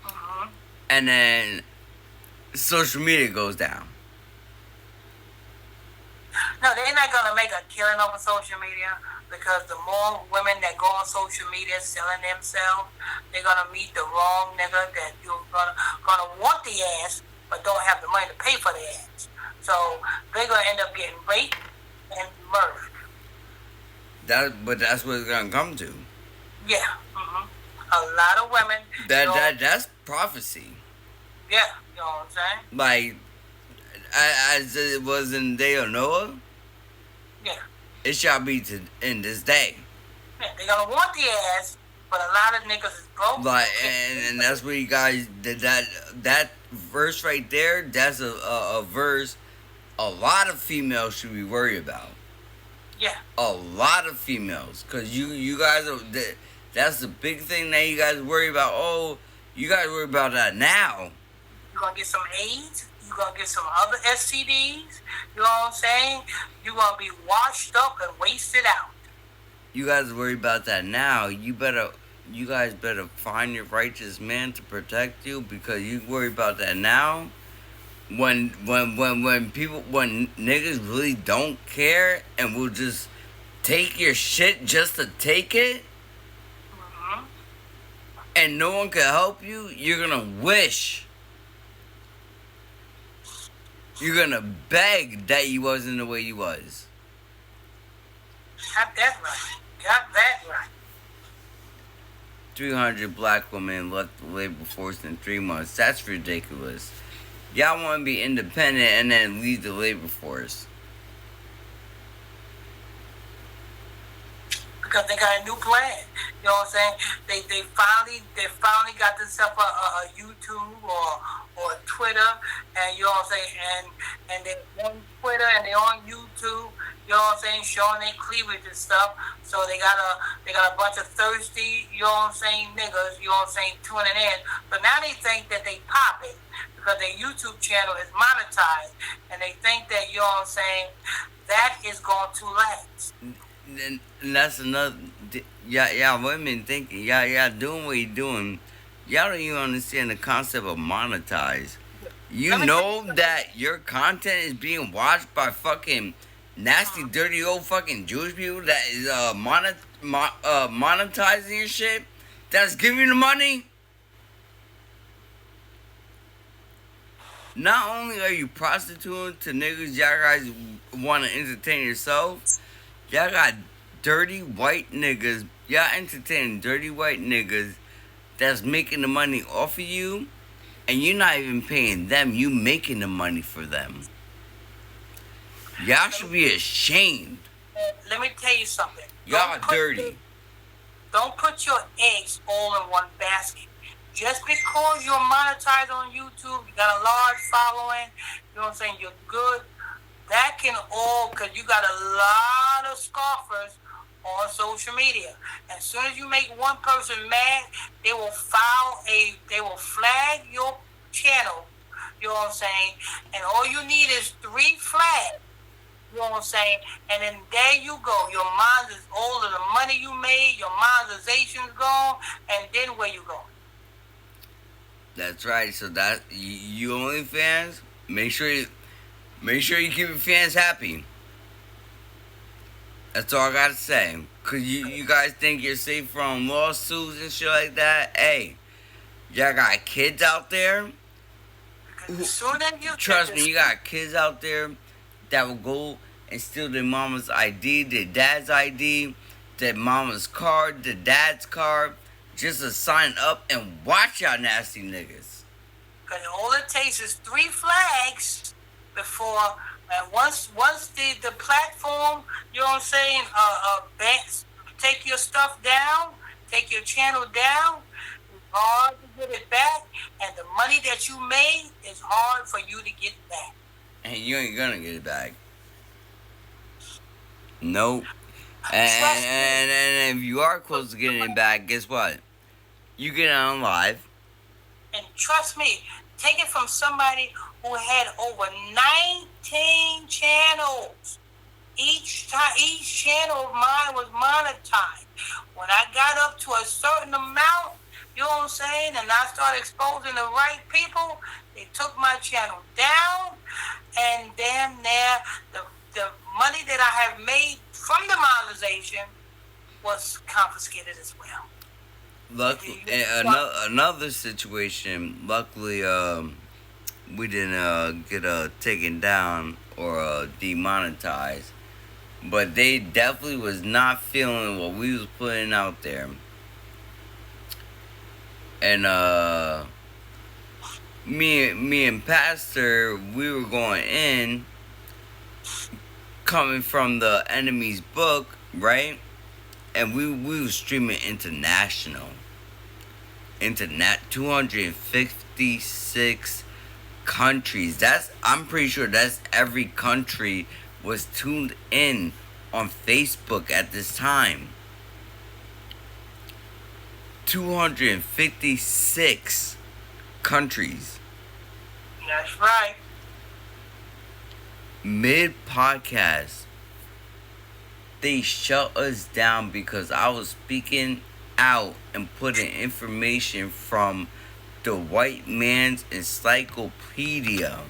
Uh-huh. And then social media goes down. No, they're not gonna make a killing over social media, because the more women that go on social media selling themselves, they're gonna meet the wrong nigga that you're gonna want the ass, but don't have the money to pay for the ass. So they're gonna end up getting raped and murdered. But that's what it's gonna come to. Yeah. Mm-hmm. A lot of women. That's prophecy. Yeah, you know what I'm saying? Like, as it was in the day of Noah. Yeah. It shall be in this day. Yeah, they're gonna want the ass, but a lot of niggas is broke. Like, and that's where you guys did that verse right there. That's a verse a lot of females should be worried about. Yeah. A lot of females, cause you guys are that's the big thing that you guys worry about. Oh, you guys worry about that now. You're gonna get some AIDS. You're gonna get some other STDs. You know what I'm saying? You're gonna be washed up and wasted out. You guys worry about that now. You guys better find your righteous man to protect you, because you worry about that now. When niggas really don't care and will just take your shit just to take it, Mm-hmm. and no one can help you, you're gonna wish. You're gonna beg that you wasn't the way you was. Have that right. Got that right. 300 black women left the labor force in 3 months. That's ridiculous. Y'all want to be independent and then leave the labor force. Because they got a new plan. You know what I'm saying? They finally got themselves a YouTube or Twitter, and you know what I'm saying, and they're on Twitter and they're on YouTube. You know what I'm saying, showing their cleavage and stuff. So they got a bunch of thirsty, you know what I'm saying, niggas, you know what I'm saying, tuning in. But now they think that they popping because their YouTube channel is monetized, and they think that, you know what I'm saying, that is going to last. And that's another. Women thinking, doing what you're doing. Y'all don't even understand the concept of monetize. You know that your content is being watched by fucking nasty, dirty old fucking Jewish people that is monetizing your shit. That's giving you the money. Not only are you prostituting to niggas, y'all guys want to entertain yourself. Y'all got dirty white niggas. Y'all entertaining dirty white niggas that's making the money off of you, and you're not even paying them. You making the money for them. Y'all should be ashamed. Let me tell you something. Y'all dirty. Don't put your eggs all in one basket. Just because you're monetized on YouTube, you got a large following, you know what I'm saying, you're good, that can all, because you got a lot of scoffers on social media. As soon as you make one person mad, they will flag your channel, you know what I'm saying, and all you need is 3 flags, you know what I'm saying, and then there you go. Your all of the money you made, your monetization's gone, and then where you going? That's right. So that you OnlyFans, make sure you keep your fans happy. That's all I gotta say. Cause you guys think you're safe from lawsuits and shit like that. Hey, y'all got kids out there. Trust me, you got kids out there that will go and steal their mama's ID, their dad's ID, their mama's card, their dad's card, just to sign up and watch y'all nasty niggas. Because all it takes is 3 flags before, and once the platform, you know what I'm saying, take your stuff down, take your channel down, it's hard to get it back, and the money that you made is hard for you to get back. And you ain't gonna get it back. Nope. And if you are close to getting it back, guess what? You get it on live. And trust me, take it from somebody who had over 19 channels. Each channel of mine was monetized. When I got up to a certain amount, you know what I'm saying, and I started exposing the right people, they took my channel down, and damn near the money that I have made from the monetization was confiscated as well. Luckily, another situation. Luckily, we didn't get taken down or demonetized, but they definitely was not feeling what we was putting out there. And me and Pastor, we were going in, coming from the enemy's book, right? And we was streaming international. 256 countries. I'm pretty sure that's every country was tuned in on Facebook at this time. 256 countries. That's right. Mid-podcast, they shut us down because I was speaking out and putting information from the white man's encyclopedia.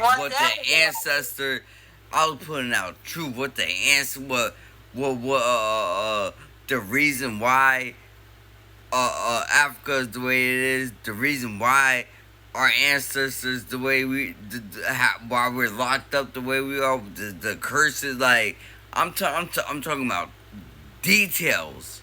What the ancestor, I was putting out truth. What the answer, what the reason why Africa is the way it is. The reason why our ancestors the way why we're locked up the way we are. The curses, like I'm talking about details,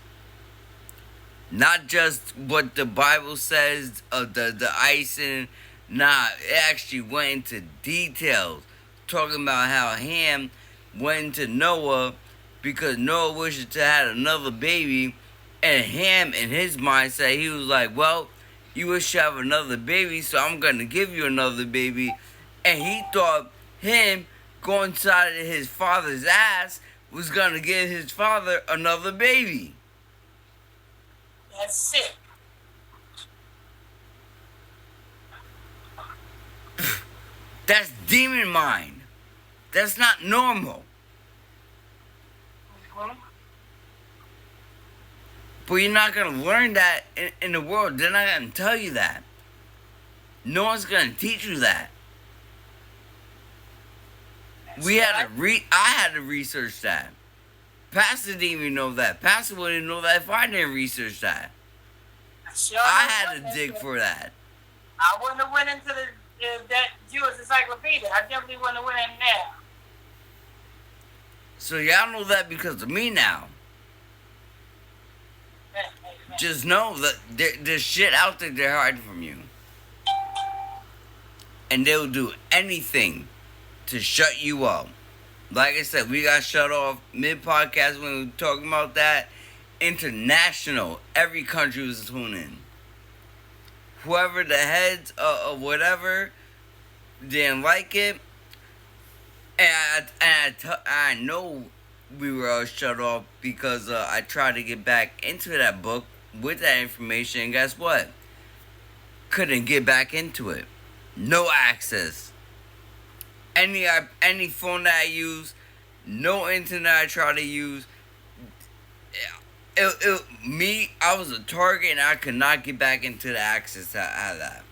not just what the Bible says of the icing. Nah, it actually went into details, talking about how Ham went to Noah because Noah wished to have another baby, and Ham in his mindset he was like, well, you wish to have another baby, so I'm gonna give you another baby, and he thought him going inside of his father's ass was gonna give his father another baby. That's it. That's demon mind. That's not normal. Mm-hmm. But you're not gonna learn that in the world. They're not gonna tell you that. No one's gonna teach you that. I had to research that. Pastor didn't even know that. Pastor wouldn't know that if I didn't research that. I had to dig for that. I wouldn't have went into that Jewish encyclopedia. I definitely wouldn't have went in there. So y'all know that because of me now. Just know that there's shit out there they're hiding from you. And they'll do anything to shut you up. Like I said, we got shut off mid-podcast when we were talking about that. International. Every country was tuning. Whoever the heads of whatever didn't like it. And I know we were all shut off because I tried to get back into that book with that information. And guess what? Couldn't get back into it. No access. Any phone that I use, no internet I try to use. I was a target and I could not get back into the access out of that.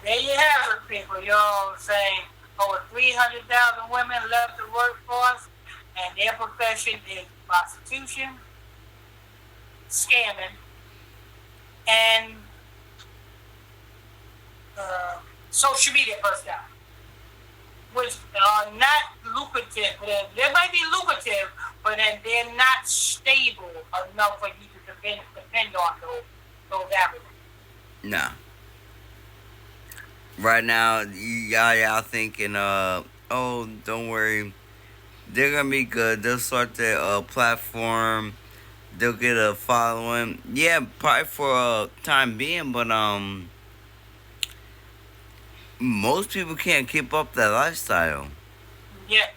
There you have it, people. You know what I'm saying? Over 300,000 women left the workforce, and their profession is prostitution, scamming, and social media personality, which are not lucrative. They might be lucrative, but then they're not stable enough for you to depend on those avenues. Nah. Right now, y'all thinking, oh, don't worry. They're gonna be good. They'll start their platform. They'll get a following. Yeah, probably for a time being, but most people can't keep up that lifestyle. Yeah,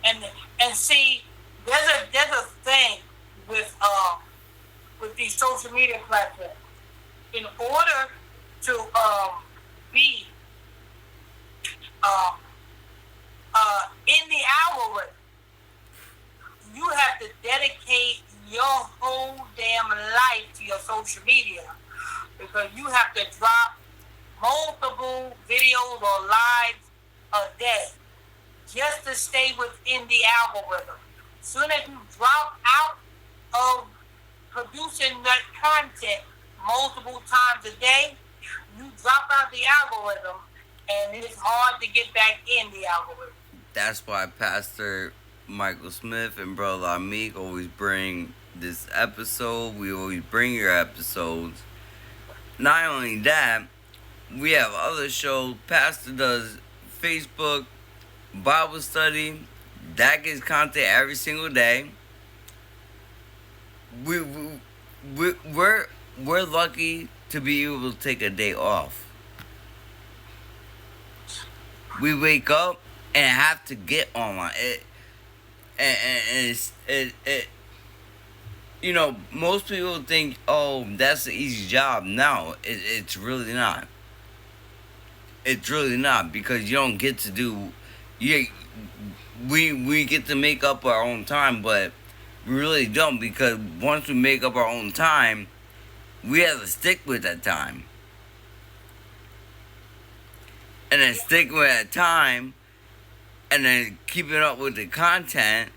and see, there's a thing with these social media platforms. In order to be in the algorithm, you have to dedicate your whole damn life to your social media, because you have to drop multiple videos or lives a day just to stay within the algorithm. Soon as you drop out of producing that content multiple times a day, you drop out the algorithm, and it's hard to get back in the algorithm. That's why Pastor Michael Smith and Brother Amik always bring this episode. We always bring your episodes. Not only that, we have other shows. Pastor does Facebook Bible study. That gets content every single day. We're lucky to be able to take a day off. We wake up and have to get online. You know, most people think, oh, that's an easy job. No, it's really not. It's really not, because you don't get to do. We get to make up our own time, but we really don't, because once we make up our own time, we have to stick with that time. And then stick with that time, and then keep it up with the content.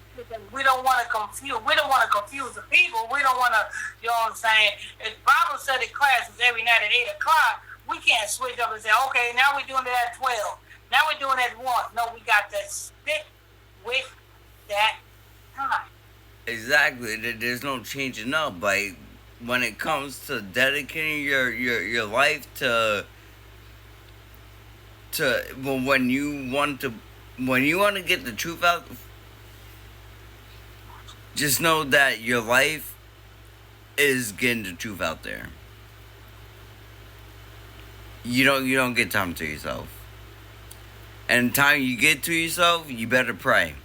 We don't want to confuse. We don't want to confuse the people. We don't want to. You know what I'm saying? If Bible study class is every night at 8 o'clock, we can't switch up and say, okay, now we're doing it at 12. Now we're doing it once. No, we got to stick with that time. Exactly. There's no changing up. Like when it comes to dedicating your life to well, when you want to get the truth out, just know that your life is getting the truth out there. You don't get time to yourself. And the time you get to yourself, you better pray.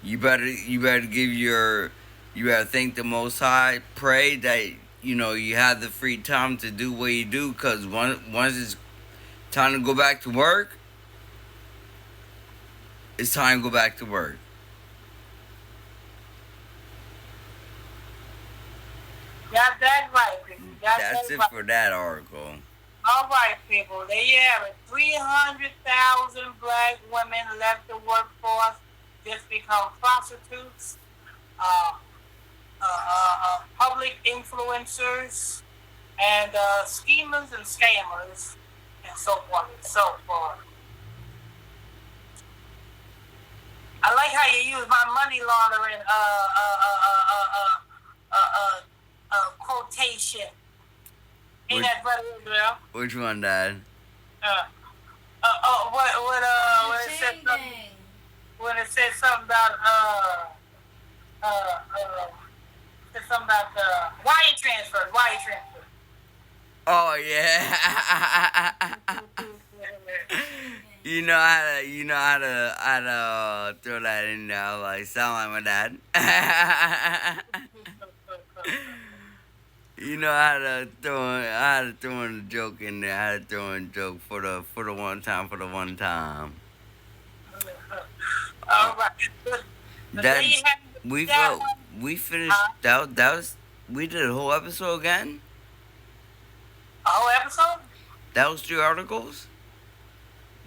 You better you better thank the Most High. Pray that you have the free time to do what you do. Cause once it's time to go back to work, it's time to go back to work. Got that right, people. That's it for that article. All right, people. There you have it. 300,000 black women left the workforce, just become prostitutes, public influencers, and schemers and scammers, and so forth and so forth. I like how you use my money laundering quotation. Ain't that funny, Israel? Which one, Dad? When it said something, about wire transfer. Oh yeah. You know how to throw that in there, like sound like my dad. You know how to throw in a joke in there, how to throw in a joke for the one time. All right. That we finished. That was we did a whole episode again. A whole episode? That was 3 articles.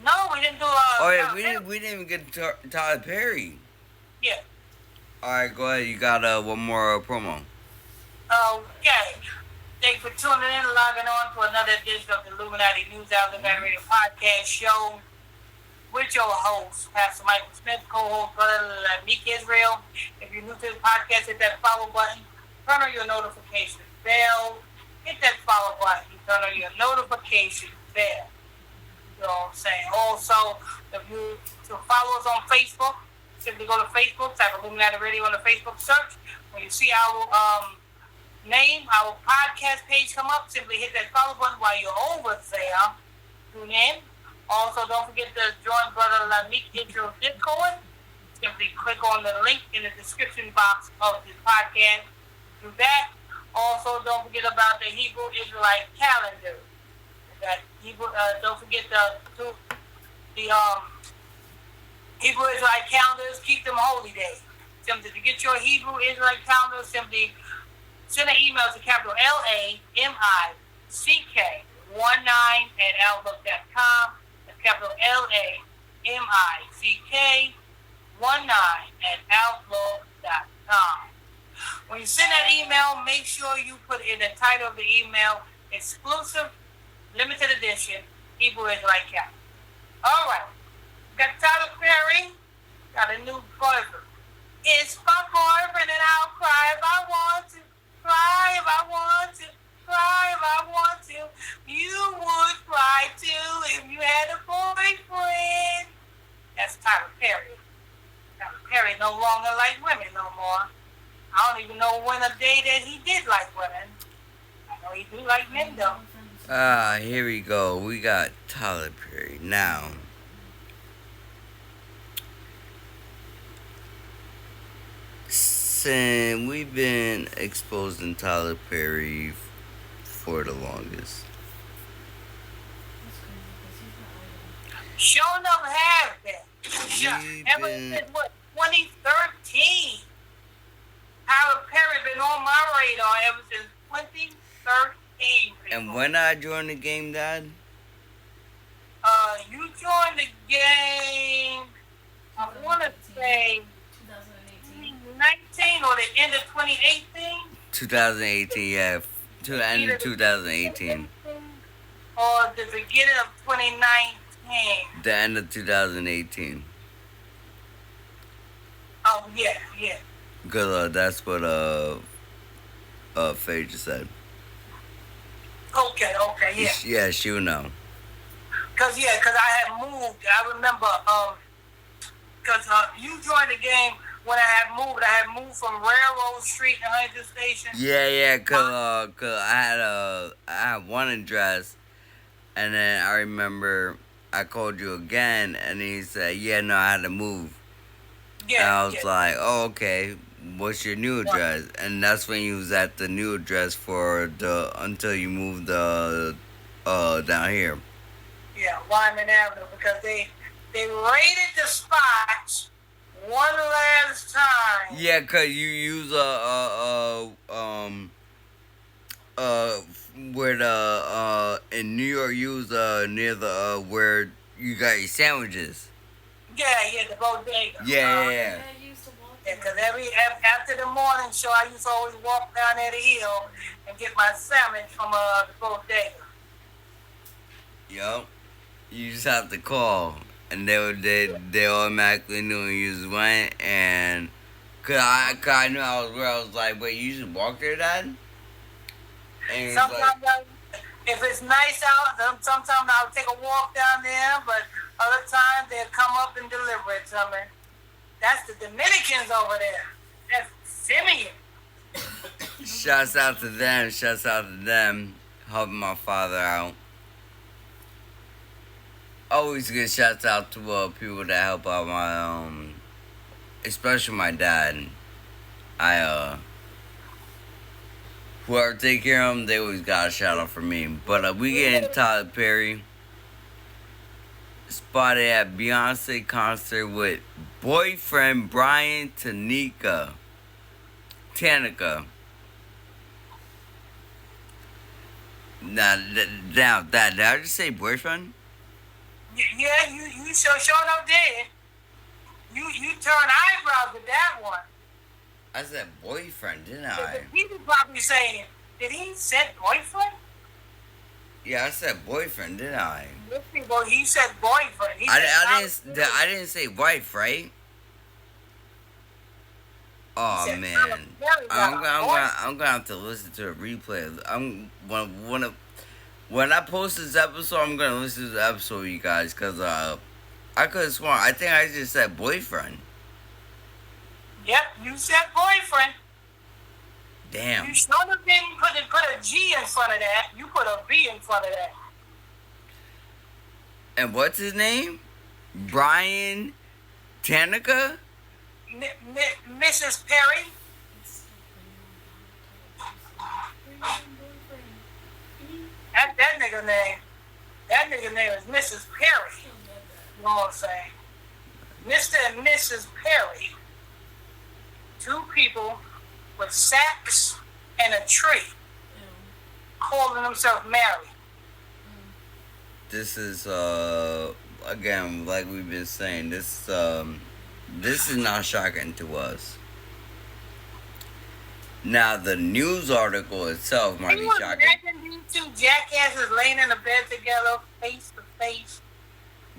No, we didn't do. Oh yeah, we didn't even get to Tyler Perry. Yeah. All right, go ahead. You got one more promo. Okay. Thanks for tuning in and logging on to another edition of the Illuminati News Outlet Radio Podcast Show with your host, Pastor Michael Smith, co-host Brother Meek Israel. If you're new to the podcast, hit that follow button. Turn on your notification bell. Hit that follow button. Turn on your notification bell. You know what I'm saying? Also, if you to follow us on Facebook, simply go to Facebook, type Illuminati Radio on the Facebook search. When you see our name, our podcast page come up, simply hit that follow button while you're over there. Tune in. Also, don't forget to join Brother Meek Israel Discord. Simply click on the link in the description box of this podcast. Do that. Also, don't forget about the Hebrew Israelite calendar. Don't forget the Hebrew Israelite calendars. Keep them holy days. Simply to get your Hebrew Israelite calendar, simply send an email to capital LAMICK19@outlook.com. That's capital LAMICK19@outlook.com. When you send that email, make sure you put in the title of the email, exclusive, limited edition, Hebrew Israelite calendar. All right. Got Tyler Perry. Got a new boyfriend. It's my boyfriend and I'll cry if I want to. Cry if I want to. Cry if I want to. You would cry too if you had a boyfriend. That's Tyler Perry. Tyler Perry no longer like women no more. I don't even know when a day that he did like women. I know he do like men though. Here we go. We got Tyler Perry now. Since we've been exposing Tyler Perry for the longest. Sure enough have been. Ever since what, 2013. Tyler Perry been on my radar ever since 2013. And when I joined the game, Dad? You joined the game, I want to say 2019 or the end of 2018? 2018, yeah. To the end of 2018. Or the beginning of 2019. Yeah. The end of 2018. Oh yeah, yeah. Cause that's what Phaedra said. Okay, okay, yeah. Yeah, she would know. Cause I had moved. I remember cause you joined the game when I had moved. I had moved from Railroad Street to Huntington Station. Yeah, cause I had one address, and then I remember I called you again, and he said, "Yeah, no, I had to move." And Yeah, I was yeah. like, "Oh, okay. What's your new Right. address?" And that's when you was at the new address for the until you moved down here. Yeah, Wyman Avenue, because they raided the spots one last time. Yeah, cause you use uh where the in New York you was near the where you got your sandwiches. Yeah, yeah, the bodega. Yeah. Yeah, because after the morning show, I used to always walk down there the hill and get my sandwich from the bodega. Yup. You just have to call, and they automatically knew you just went, and cause I knew I was where I was like, wait, you just walk there, Dad? And he was like, Sometimes, if it's nice out, then sometimes I'll take a walk down there, but other times they'll come up and deliver it to me. That's the Dominicans over there. That's Simeon. shouts out to them, helping my father out. Always good shouts out to people that help out my especially my dad. I whoever take care of him, they always got a shout out for me. But we getting Tyler Perry spotted at Beyonce concert with boyfriend Brian Tanika. Now, did I just say boyfriend? Yeah, you sure enough did. You turn eyebrows with that one. I said boyfriend, didn't I? People probably saying, did he say boyfriend? Yeah, I said boyfriend, didn't I? Well, he said boyfriend. I didn't say wife, right? Oh man, I'm gonna have to listen to a replay. When I post this episode, I'm gonna listen to the episode, you guys, cause I could have sworn I think I just said boyfriend. Yep, you said boyfriend. Damn. You should have been put a G in front of that. You put a B in front of that. And what's his name? Brian Tanika? Mrs. Perry. That nigga name. That nigga name is Mrs. Perry. You know what I'm saying? Mr. and Mrs. Perry. Two people with sacks and a tree, calling themselves married. This is again, like we've been saying, this is not shocking to us. Now the news article itself might be shocking. Imagine these two jackasses laying in a bed together, face to face.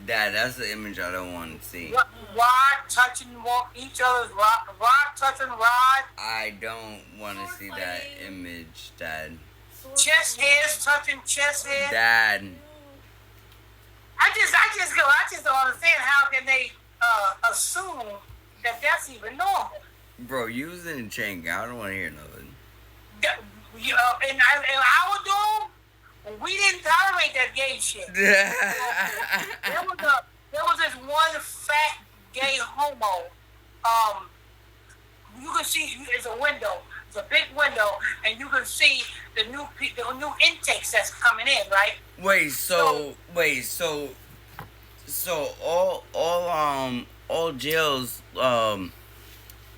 That's the image I don't want to see. Rod touching each other's rod touching rod. I don't want to see that image, Dad. Chest hairs touching chest hairs. Dad. I just don't understand how can they assume that that's even normal. Bro, you was in a chain. I don't want to hear nothing. In our dorm, we didn't tolerate that gay shit. There was this one fat gay homo. You can see it's a window. It's a big window, and you can see the new intakes that's coming in, right? So all jails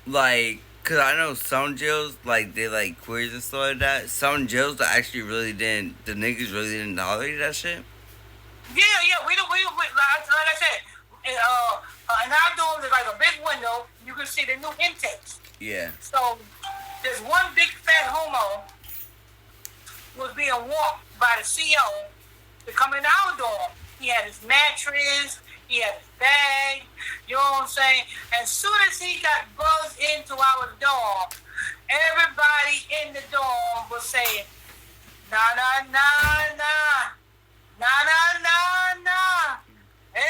like, cause I know some jails like they like queers and stuff like that. Some jails that actually the niggas really didn't tolerate that shit. Yeah, we like I said, in our dorm there's like a big window. You can see the new intakes. Yeah. So there's one big fat homo was being walked by the CO to come in our dorm. He had his mattress. He had his bag. You know what I'm saying? As soon as he got buzzed into our dorm, everybody in the dorm was saying, nah, nah, nah, nah. Nah, nah, nah, nah. Hey,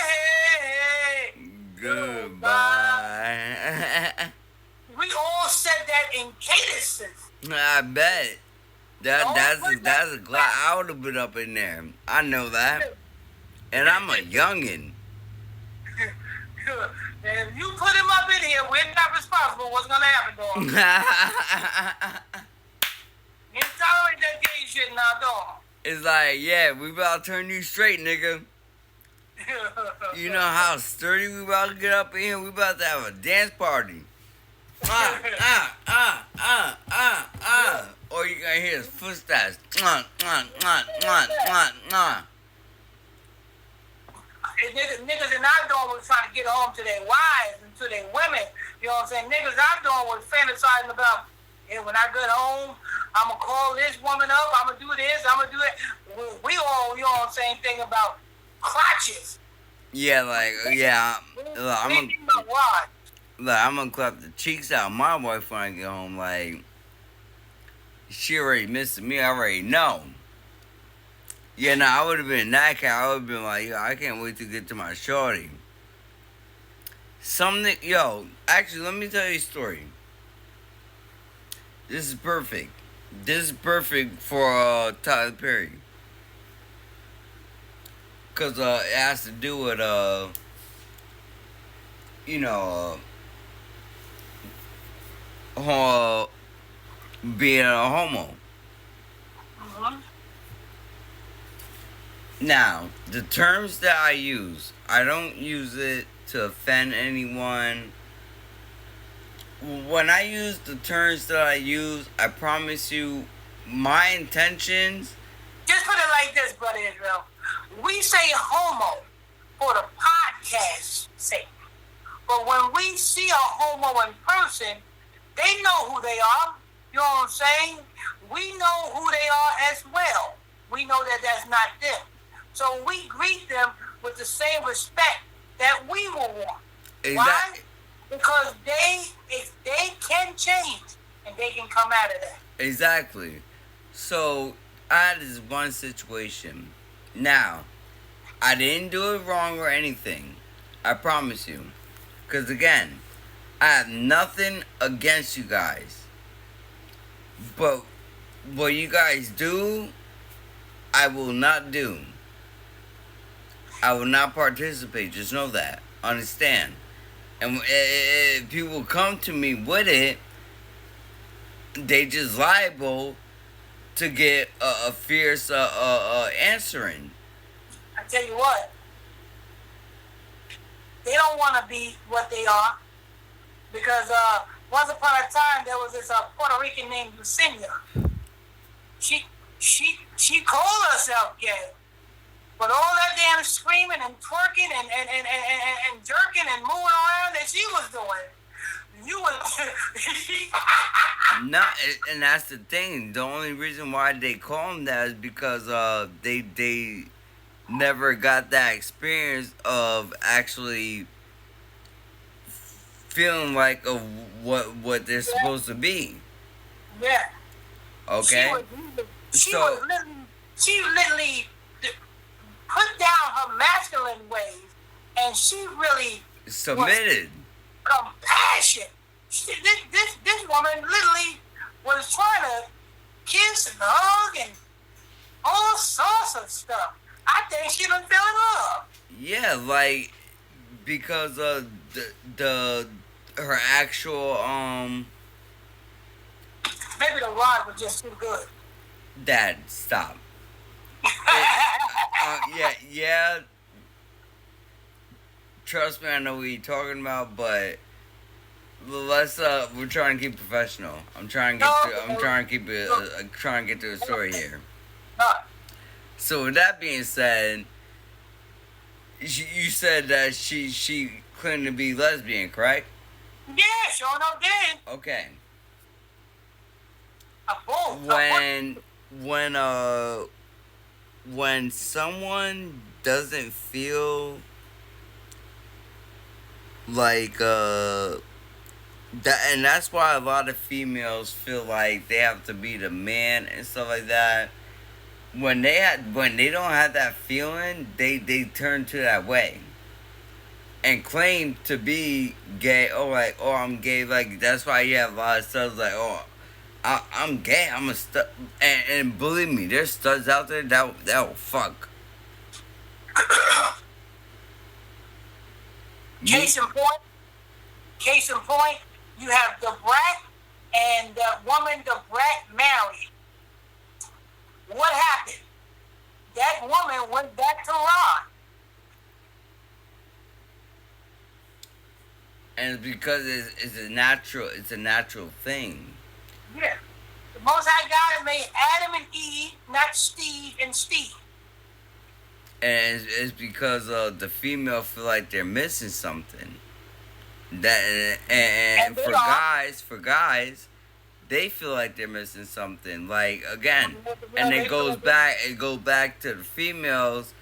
hey, hey. Goodbye. We all said that in cadences. I bet. That's a glad I would have been up in there. I know that. And I'm a youngin'. If you put him up in here, we're not responsible. What's gonna happen to him? You tolerate that gay shit in our dorm. It's like, yeah, we about to turn you straight, nigga. You know how sturdy we about to get up in here? We about to have a dance party. Or you gonna hear his footsteps. Niggas in our dorm was trying to get home to their wives and to their women. You know what I'm saying? Niggas in our dorm was fantasizing about, hey, when I get home, I'm going to call this woman up. I'm going to do this. I'm going to do it. We all, you know what I'm saying, thinking about crotches. Yeah, like, yeah. I'm gonna clap the cheeks out of my wife when I get home. Like, she already missing me. I already know. Yeah, no, I would have been that cat. I would have been like, yo, I can't wait to get to my shorty. Actually, let me tell you a story. This is perfect. This is perfect for Tyler Perry. Because it has to do with, being a homo. Now, the terms that I use, I don't use it to offend anyone. When I use the terms that I use, I promise you, my intentions. Just put it like this, Brother Israel. We say homo for the podcast sake. But when we see a homo in person, they know who they are. You know what I'm saying? We know who they are as well. We know that that's not them. So we greet them with the same respect that we will want. Exactly. Why? Because they can change and they can come out of that. Exactly. So I had this one situation. Now, I didn't do it wrong or anything. I promise you. Because again, I have nothing against you guys. But what you guys do, I will not do. I will not participate. Just know that. Understand. And if people come to me with it, they just liable to get a fierce answering. I tell you what, they don't want to be what they are, because once upon a time there was this Puerto Rican named Lucinia. She called herself gay, but all that damn screaming and twerking and jerking and moving around that she was doing, you was. No, and that's the thing. The only reason why they call them that is because they never got that experience of actually feeling like of what they're supposed to be. Yeah. Okay. She literally put down her masculine ways, and she really submitted. Compassion. This woman literally was trying to kiss and hug and all sorts of stuff. I think she done fell in love. Yeah, like because of her actual maybe the ride was just too good. Dad, stop. Yeah. Trust me, I know what you're talking about, but let's we're trying to keep professional. I'm trying to get to a story here. So with that being said, you said that she claimed to be lesbian, correct? Yeah, sure enough did. Okay. when someone doesn't feel like that, and that's why a lot of females feel like they have to be the man and stuff like that. When they don't have that feeling, they turn to that way and claim to be gay. Oh, like, oh, I'm gay. Like, that's why you have a lot of studs like, oh, I'm gay. I'm a stud. And believe me, there's studs out there that will fuck. Case in point, you have the brat and the woman the brat married. What happened? That woman went back to Ron. And it's because it's a natural thing. Yeah. The Most High God made Adam and Eve, not Steve and Steve. And it's because the female feel like they're missing something. That and for guys, they feel like they're missing something. Like again, and it goes back to the females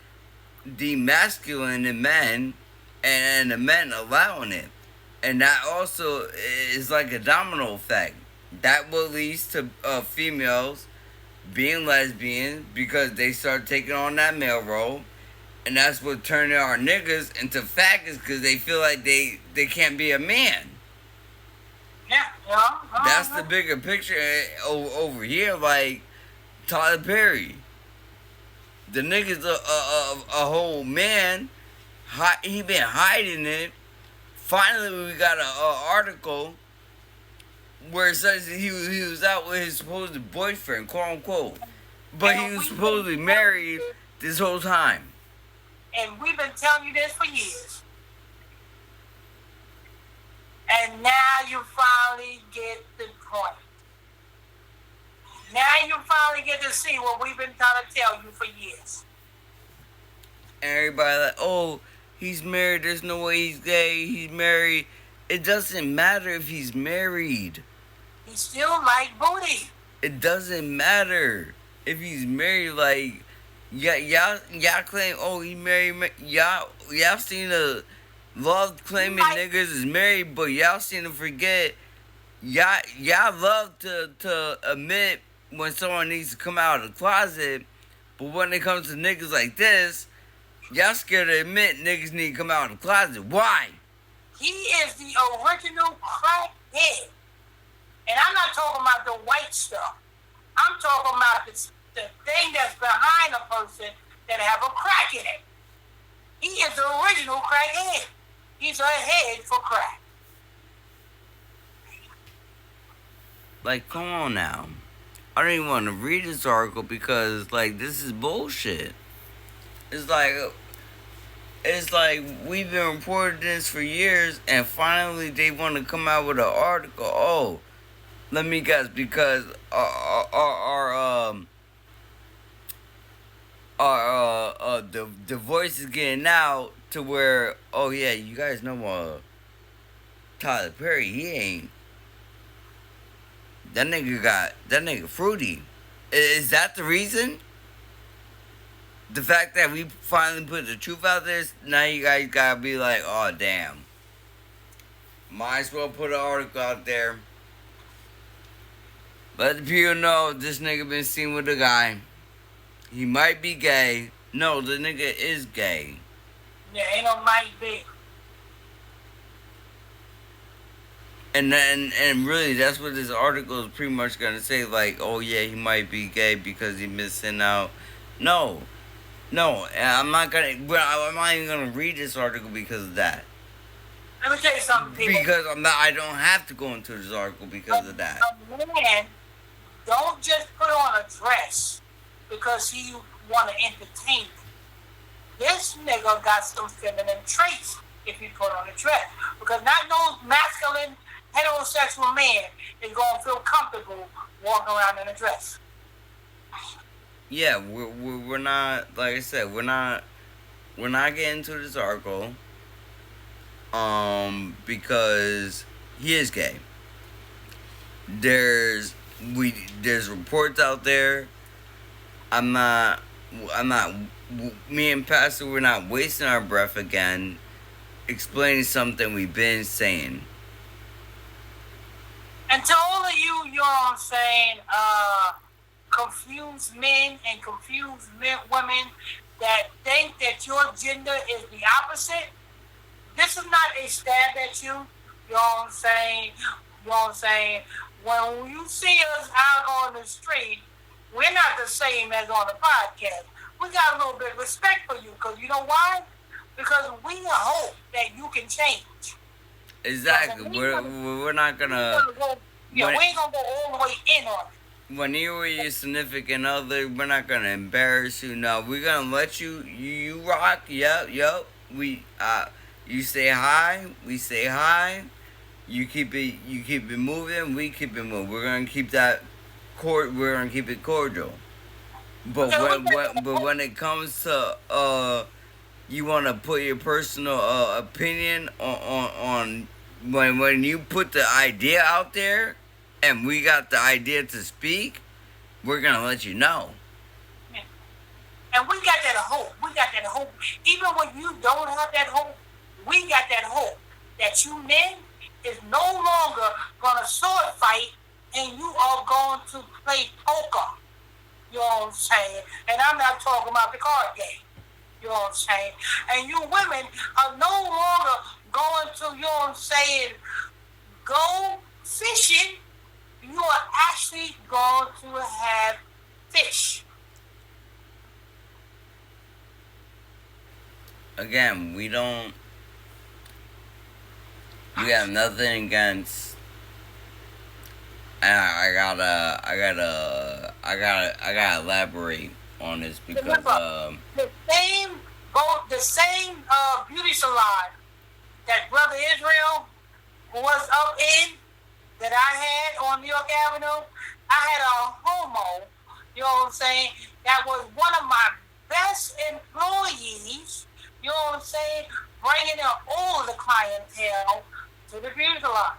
demasculine the men, and the men allowing it, and that also is like a domino effect. That will lead to females being lesbian because they start taking on that male role. And that's what turned our niggas into faggots because they feel like they can't be a man. Yeah, That's the bigger picture over here. Like Tyler Perry, the nigga's a whole man. He been hiding it. Finally, we got an article where it says that he was out with his supposed boyfriend, quote unquote, but he was supposedly married this whole time. And we've been telling you this for years. And now you finally get the point. Now you finally get to see what we've been trying to tell you for years. And everybody like, oh, he's married. There's no way he's gay. He's married. It doesn't matter if he's married. He still like booty. It doesn't matter if he's married. Like, y'all claim, oh, he married. Y'all seen the love claiming niggas is married, but y'all seem to forget. Y'all love to admit when someone needs to come out of the closet, but when it comes to niggas like this, y'all scared to admit niggas need to come out of the closet. Why? He is the original crackhead. And I'm not talking about the white stuff. I'm talking about the thing that's behind a person that have a crack in it. He is the original crackhead. He's a head for crack. Like, come on now. I don't even want to read this article because, like, this is bullshit. It's like we've been reporting this for years, and finally they want to come out with an article. Oh, let me guess, because the voice is getting out to where, oh yeah, you guys know Tyler Perry, he ain't. That nigga fruity. Is that the reason? The fact that we finally put the truth out there, now you guys gotta be like, oh damn. Might as well put an article out there. Let the people know this nigga been seen with a guy. He might be gay. No, the nigga is gay. Yeah, ain't no might be. And really, that's what this article is pretty much gonna say. Like, oh yeah, he might be gay because he missing out. No, I'm not even gonna read this article because of that. Let me tell you something, people. Because I don't have to go into this article because of that. A man don't just put on a dress because he want to entertain you. This nigga got some feminine traits if he put on a dress. Because not no masculine, heterosexual man is going to feel comfortable walking around in a dress. Yeah, we're not, like I said, we're not getting into this article because he is gay. There's reports out there. I'm not I'm not. Me and Pastor, we're not wasting our breath again, explaining something we've been saying. And to all of you, you know what I'm saying, confused men and confused women that think that your gender is the opposite, this is not a stab at you. You know what I'm saying? You know what I'm saying? When you see us out on the street, we're not the same as on the podcast. We got a little bit of respect for you because you know why? Because we hope that you can change. Exactly. We're not gonna. We ain't gonna go all the way in on it. When you were your significant other, we're not gonna embarrass you. No, we're gonna let you rock. Yep. You say hi. We say hi. You keep it moving. We keep it moving. We're gonna keep that We're gonna keep it cordial. But when it comes to you want to put your personal opinion on when you put the idea out there, and we got the idea to speak, we're gonna let you know. Yeah. And we got that hope. We got that hope. Even when you don't have that hope, we got that hope that you men is no longer gonna sword fight and you are going to play poker. You know what I'm saying? And I'm not talking about the card game. You know what I'm saying? And you women are no longer going to, you know what I'm saying, go fishing. You are actually going to have fish. Again, we have nothing against. And I gotta elaborate on this because Remember, the same beauty salon that Brother Israel was up in that I had on New York Avenue, I had a homo, you know what I'm saying, that was one of my best employees, you know what I'm saying, bringing in all the clientele to the beauty salon.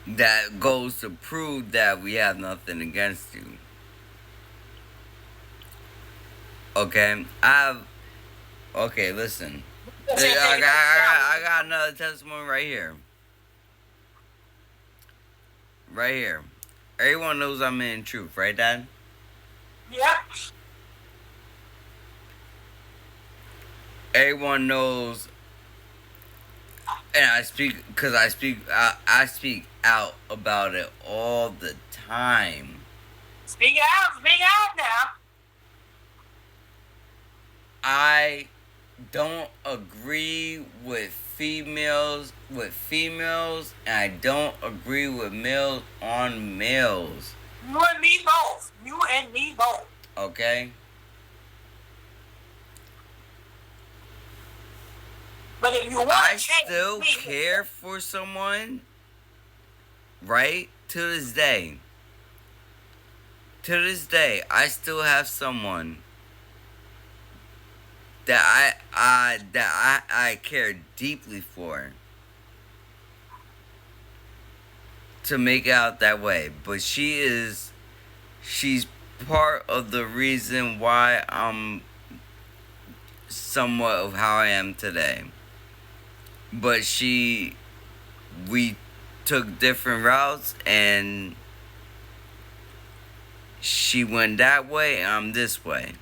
that goes to prove that we have nothing against you. Okay, listen. I got another testimony right here. Right here. Everyone knows I'm in truth, right, Dad? Yep. Everyone knows, and I speak because I speak out about it all the time. Speak out now. I don't agree with females, and I don't agree with males on males. You and me both. You and me both. Okay? But if you want I to change, still care for someone, right? To this day. To this day, I still have someone that I care deeply for to make out that way. But she's part of the reason why I'm somewhat of how I am today. But we took different routes, and she went that way and I'm this way.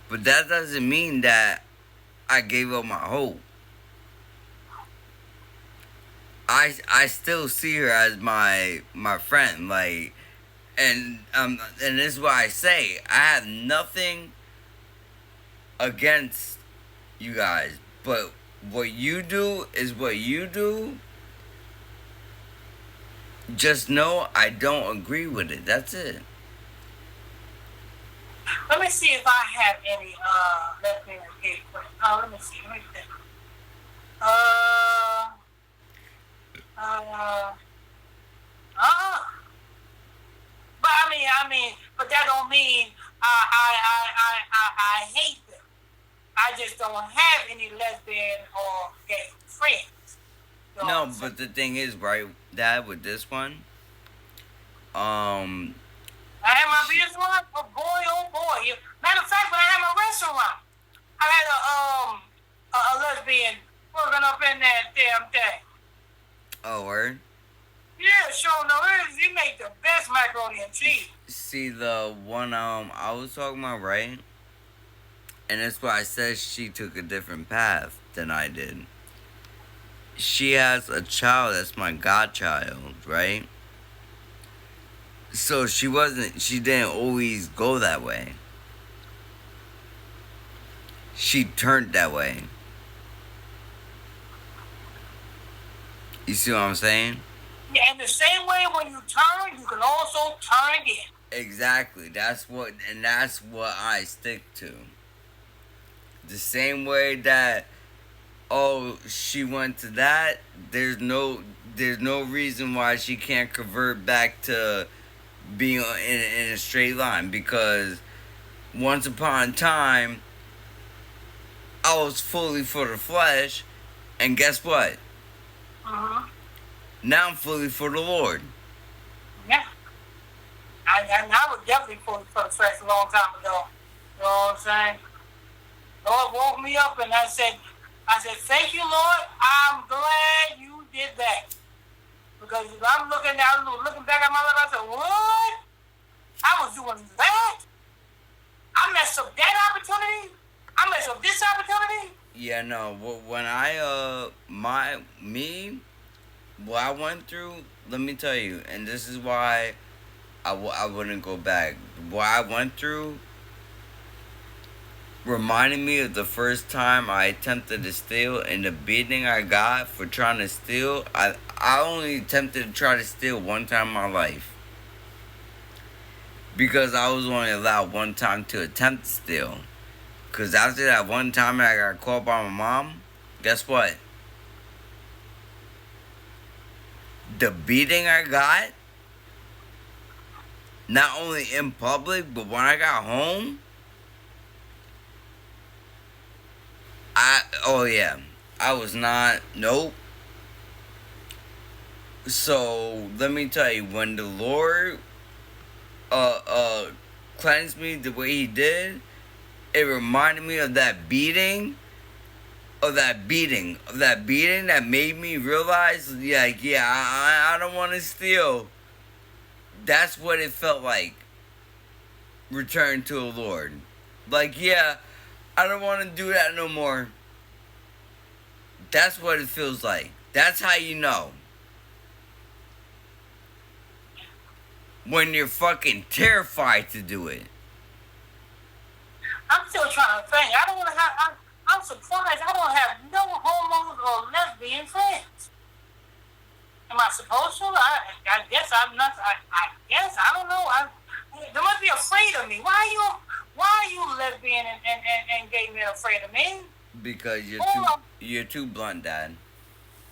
But that doesn't mean that I gave up my hope. I still see her as my friend, like, and this is why I say I have nothing against you guys, but what you do is what you do. Just know I don't agree with it. That's it. Let me see if I have any let me see. Let me see. But but that don't mean I hate them. I just don't have any lesbian or gay friends. You know what No, I'm saying? but the thing is, right, Dad, with this one, um, I had my she, business one. Oh boy. Matter of fact, when I had my restaurant, I had a lesbian working up in that damn thing. oh, word. Yeah, sure no, he made the best macaroni and cheese. See, the one, I was talking about, right? And that's why I said she took a different path than I did. She has a child that's my godchild, right? So she didn't always go that way. She turned that way. You see what I'm saying? Yeah, in the same way when you turn, you can also turn again. Exactly. That's what I stick to. The same way that she went to that, there's no reason why she can't convert back to being in a straight line, because once upon a time I was fully for the flesh, and guess what? Mm-hmm. Now I'm fully for the Lord. Yeah. I was definitely for the flesh a long time ago. You know what I'm saying? Lord woke me up and I said, thank you, Lord. I'm glad you did that. Because if I'm looking back at my life, I said, what? I was doing that? I messed up that opportunity? I messed up this opportunity? Yeah, no. When what I went through, let me tell you, and this is why I wouldn't go back. What I went through reminded me of the first time I attempted to steal, and the beating I got for trying to steal. I only attempted to try to steal one time in my life, because I was only allowed one time to attempt to steal. Because after that one time I got caught by my mom, guess what? The beating I got, not only in public, but when I got home, oh yeah, I was not, nope. So let me tell you, when the Lord cleansed me the way He did, it reminded me of that beating, that made me realize, like, yeah, I don't want to steal. That's what it felt like. Return to the Lord. Like, yeah, I don't want to do that no more. That's what it feels like. That's how you know. When you're fucking terrified to do it. I'm still trying to think. I don't want to have. I'm surprised I don't have no homos or lesbian friends. Am I supposed to? I guess I'm not. I guess I don't know. They must be afraid of me. Why are you lesbian and gay men afraid of me? Because you're too blunt, Dad.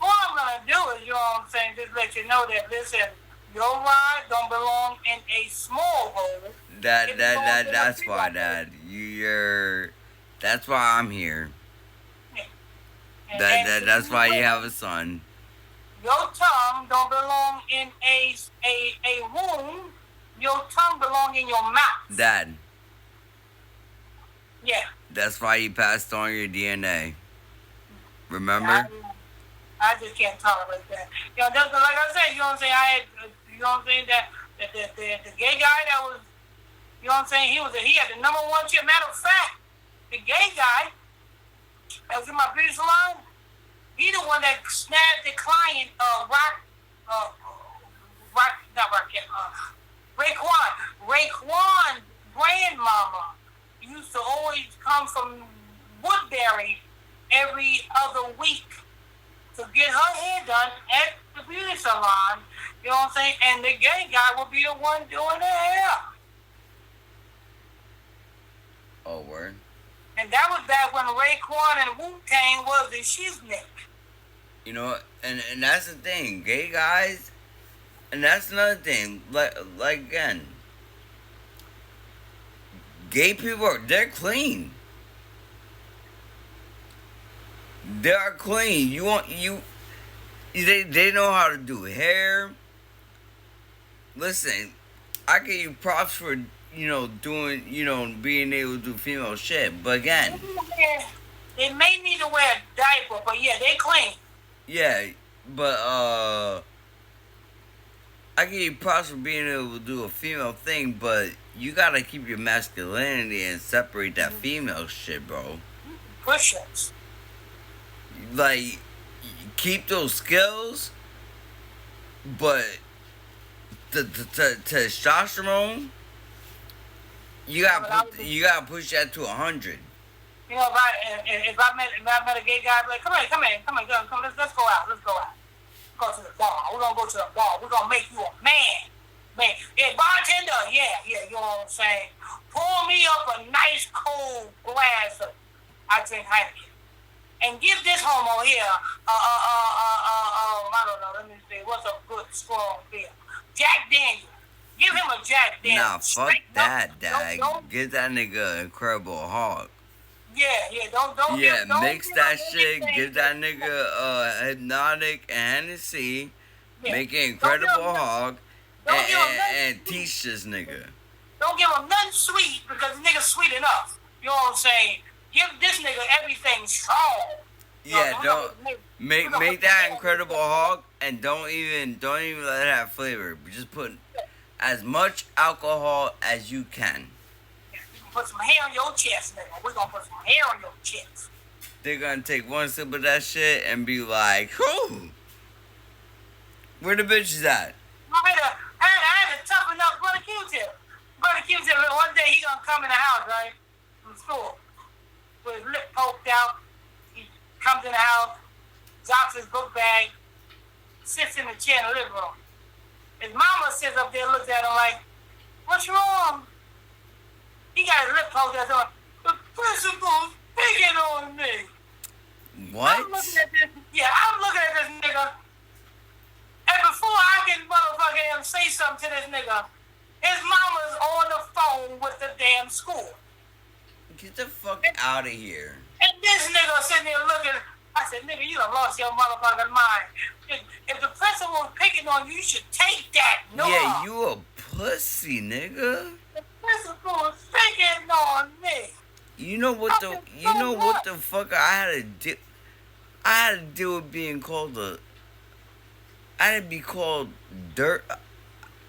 All I'm gonna do is, you know what I'm saying, just let you know that, listen, your ride don't belong in a small hole. That's why, Dad. That's why I'm here. Yeah. That's why you have a son. Your tongue don't belong in a womb. Your tongue belong in your mouth. Dad. Yeah. That's why you passed on your DNA. Remember? I just can't tolerate that. You know, just like I said, you know what I'm saying, you know what I'm saying, that the gay guy that was, you know what I'm saying, he had the number one chick. Matter of fact, the gay guy that was in my beauty salon, he the one that snagged the client, Raekwon grandmama used to always come from Woodbury every other week to get her hair done at the beauty salon. You know what I'm saying? And the gay guy will be the one doing the hair. Oh, word. And that was back when Raekwon and Wu-Tang was the shiznick. You know, and that's the thing. Gay guys, and that's another thing. Like again, gay people they're clean. They're clean. They know how to do hair. Listen, I give you props for doing being able to do female shit. But again, they may need to wear a diaper, but yeah, they clean. Yeah, but I give you props for being able to do a female thing, but you gotta keep your masculinity and separate that female shit, bro. Push-ups. Like, keep those skills, but the testosterone, you gotta push that to 100. You know, if I met a gay guy, I'd be like, come on, let's go out. Go to the bar. We're gonna go to the bar. We're gonna make you a man. Hey, bartender, yeah, you know what I'm saying? Pour me up a nice cold glass of, I drink Heineken. And give this homo here, I don't know, let me see, what's a good strong beer? Jack Daniels. Give him a Jack Daniels. Nah, fuck that, Dad. Give that nigga an Incredible Hulk. Yeah, don't mix that shit. Give that nigga Hypnotic and Hennessy. Yeah. Make it Incredible Hulk. And teach this nigga. Don't give him nothing sweet because the nigga's sweet enough. You know what I'm saying? Give this nigga everything strong. Yeah, don't make that Incredible Hulk and don't even let it have flavor. Just put as much alcohol as you can. Put some hair on your chest, nigga. We're gonna put some hair on your chest. They're gonna take one sip of that shit and be like, who? Where the bitches at? I had to toughen up Brother Q-Tip. Brother Q-Tip, one day he gonna come in the house, right? From school. With his lip poked out. He comes in the house, drops his book bag, sits in the chair in the living room. His mama sits up there, looks at him like, what's wrong? He got his lip poked out, going, the principal's picking on me. What? I'm looking at this nigga. And before I can motherfucking say something to this nigga, his mama's on the phone with the damn school. Get the fuck out of here. And this nigga sitting there looking. I said, nigga, you done lost your motherfucking mind. If the principal was picking on you, you should take that. No. Yeah, you a pussy, nigga. The principal was picking on me. You know what the fuck I had to do? I had to deal with being called I had to be called dirt.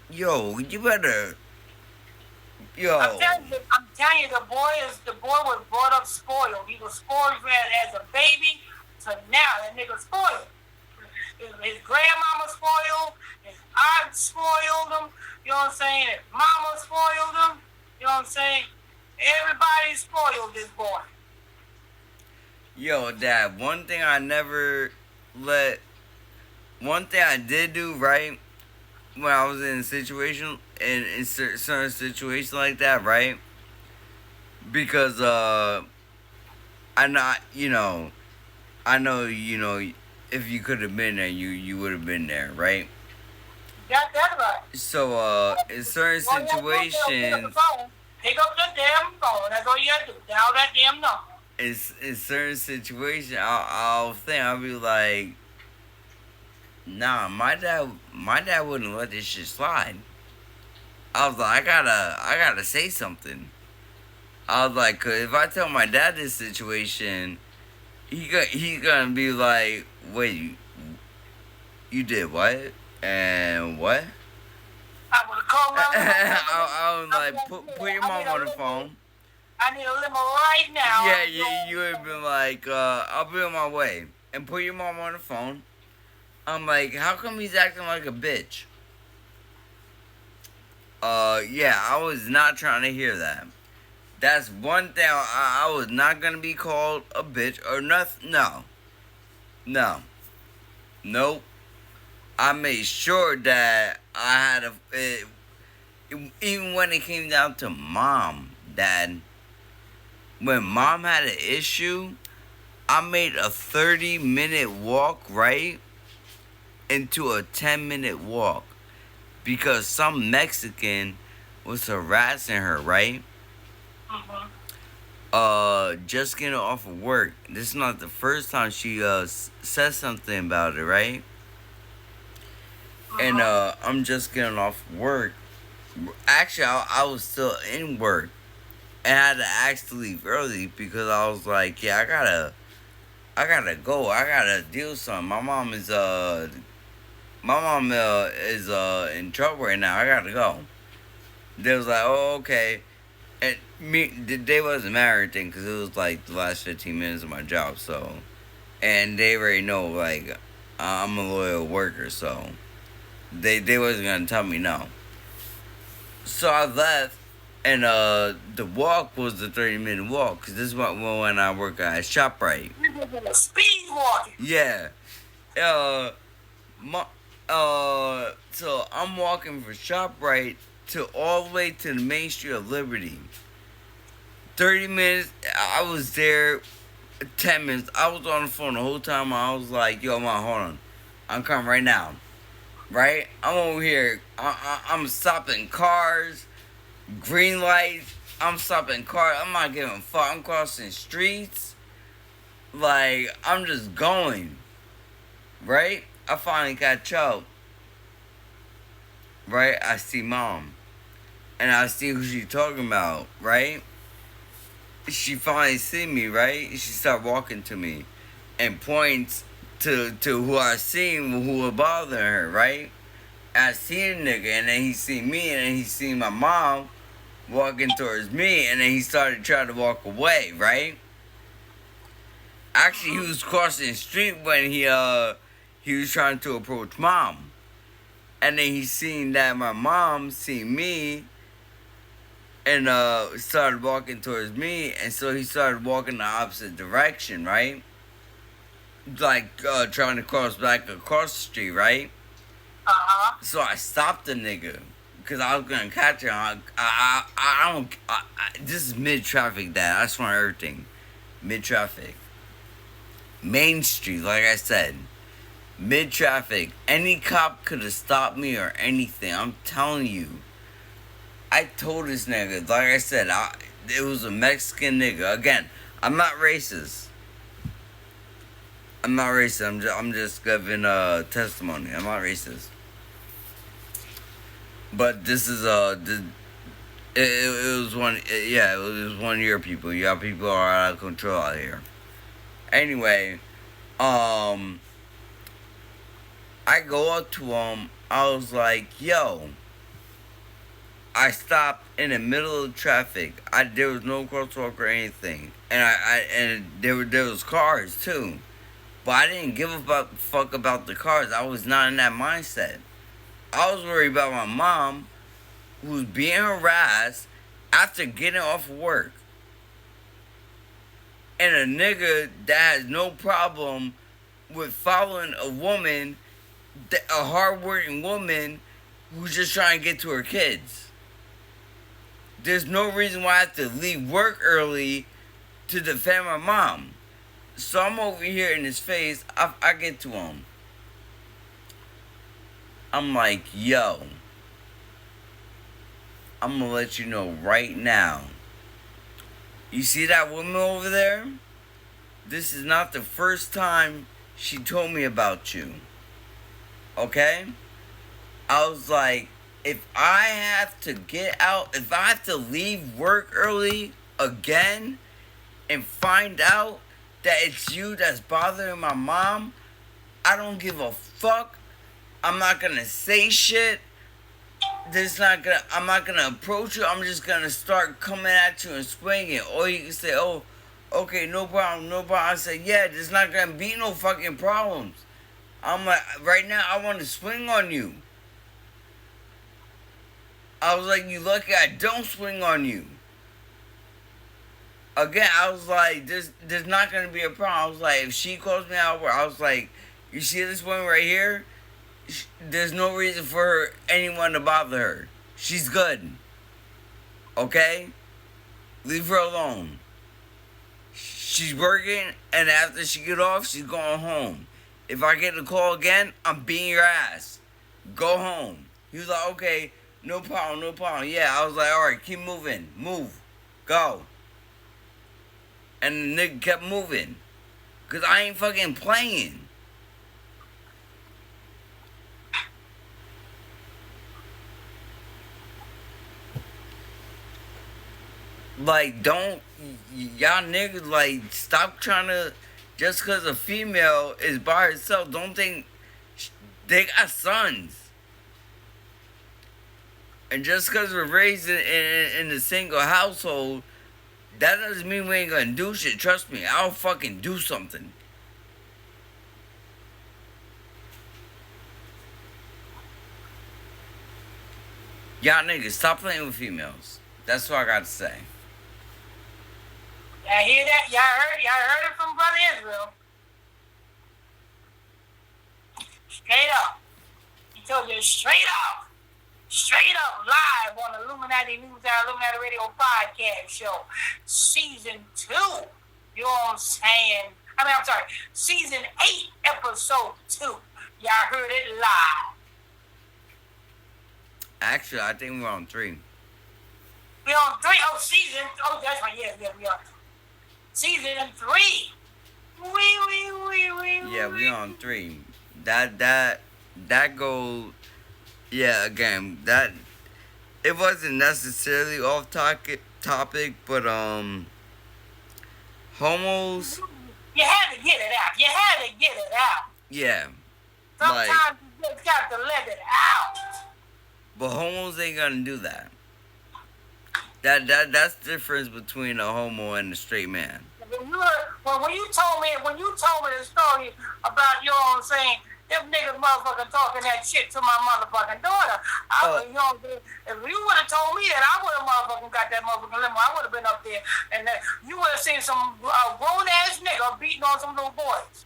Yo, you better. Yo. I'm telling you, the boy was brought up spoiled. He was spoiled as a baby to now. That nigga spoiled. His grandmama spoiled. His aunt spoiled him. You know what I'm saying? His mama spoiled him. You know what I'm saying? Everybody spoiled this boy. Yo, Dad, one thing I did do, right? When I was in a situation, in certain situations like that, right? Because, I know, if you could have been there, you would have been there, right? Got that right. So, in certain situations... Pick up the damn phone. That's all you gotta do. Dial that damn number. In certain situations, I'll be like, nah, my dad wouldn't let this shit slide. I was like, I gotta say something. I was like, 'cause if I tell my dad this situation, he gonna be like, wait, you did what? And what? I would have called my mom. I was like, put your mom on the phone. I need a limo right now. Yeah, you would have been like, I'll be on my way. And put your mom on the phone. I'm like, how come he's acting like a bitch? Yeah, I was not trying to hear that. That's one thing. I was not going to be called a bitch or nothing. No. Nope. I made sure that I had even when it came down to mom, dad, when mom had an issue, I made a 30-minute walk, right, into a 10-minute walk because some Mexican was harassing her, right? Just getting off of work. This is not the first time she said something about it, right? and Uh-huh. I'm just getting off work. Actually, I was still in work, and I had to ask to leave early because I was like, yeah, I gotta go. I gotta deal with something. My mom is in trouble right now. I gotta go. They was like, oh, okay. And they wasn't married thing because it was like the last 15 minutes of my job. So, and they already know like I'm a loyal worker. So they wasn't gonna tell me no. So I left, and the walk was the 30-minute walk because this is what when I work at Shoprite. Speed walking. Yeah. My, so I'm walking from Shoprite to all the way to the main street of Liberty. 30 minutes. I was there. 10 minutes. I was on the phone the whole time. I was like, "Yo, man, hold on. I'm coming right now. Right? I'm over here. I'm stopping cars. Green lights. I'm stopping cars. I'm not giving a fuck. I'm crossing streets. Like I'm just going. Right? I finally got choked. Right? I see mom, and I see who she talking about. Right? She finally see me. Right? She start walking to me, and points to who I seen who was bothering her. Right? I see a nigga, and then he see me, and then he see my mom walking towards me, and then he started trying to walk away. Right? Actually, he was crossing the street when he was trying to approach mom. And then he seen that my mom seen me and started walking towards me, and so he started walking the opposite direction, right? Like trying to cross back across the street, right? Uh-huh. So I stopped the nigga because I was gonna catch him. I don't. This is mid traffic, Dad. I just want everything mid traffic, Main Street, like I said. Mid traffic. Any cop could have stopped me or anything. I'm telling you. I told this nigga, like I said, it was a Mexican nigga. Again, I'm not racist. I'm not racist. I'm just giving testimony. I'm not racist. But this is it was one. Yeah, it was 1 year people. Yeah, people are out of control out here. Anyway, I go up to him. I was like, yo. I stopped in the middle of traffic. There was no crosswalk or anything, and there was cars too, but I didn't give a fuck about the cars. I was not in that mindset. I was worried about my mom, who was being harassed after getting off work, and a nigga that has no problem with following a woman, a hardworking woman, who's just trying to get to her kids. There's no reason why I have to leave work early to defend my mom. So I'm over here in his face. I get to him. I'm like, yo, I'm gonna let you know right now. You see that woman over there? This is not the first time she told me about you. Okay? I was like, if I have to get out, if I have to leave work early again and find out that it's you that's bothering my mom, I don't give a fuck. I'm not gonna say shit. I'm not gonna approach you. I'm just gonna start coming at you and swinging. Or you can say, oh, okay, no problem, no problem. I say, yeah, there's not gonna be no fucking problems. I'm like, right now, I want to swing on you. I was like, you lucky I don't swing on you. Again, I was like, there's not gonna be a problem. I was like, if she calls me out, I was like, you see this woman right here? There's no reason for anyone to bother her. She's good. Okay? Leave her alone. She's working, and after she get off, she's going home. If I get a call again, I'm beating your ass. Go home. He was like, okay, no problem, no problem. Yeah, I was like, alright, keep moving. Move. Go. And the nigga kept moving. Because I ain't fucking playing. Like, don't y'all niggas like stop trying to just because a female is by herself. Don't think they got sons, and just because we're raised in a single household, that doesn't mean we ain't gonna do shit. Trust me, I'll fucking do something. Y'all niggas, stop playing with females. That's what I got to say. Y'all hear that? Y'all heard it from Brother Israel. Straight up. He told you straight up live on Illuminati News, our Illuminati Radio podcast show, season 2. You know what I'm saying? I'm sorry, season 8, episode 2. Y'all heard it live. Actually, I think we're on 3. We're on 3. Oh, that's right. Yeah, we are. Season 3. Yeah, we're on 3. That goes. Yeah, again, that it wasn't necessarily off topic, but homos. You had to get it out. Yeah. Sometimes you just got to let it out. But homos ain't gonna do that. That's the difference between a homo and a straight man. When you told me the story about, you know what I'm saying, them niggas motherfucking talking that shit to my motherfucking daughter. You know, if you would have told me that, I would have motherfucking got that motherfucking limo. I would have been up there, and you would have seen some grown ass nigga beating on some little boys.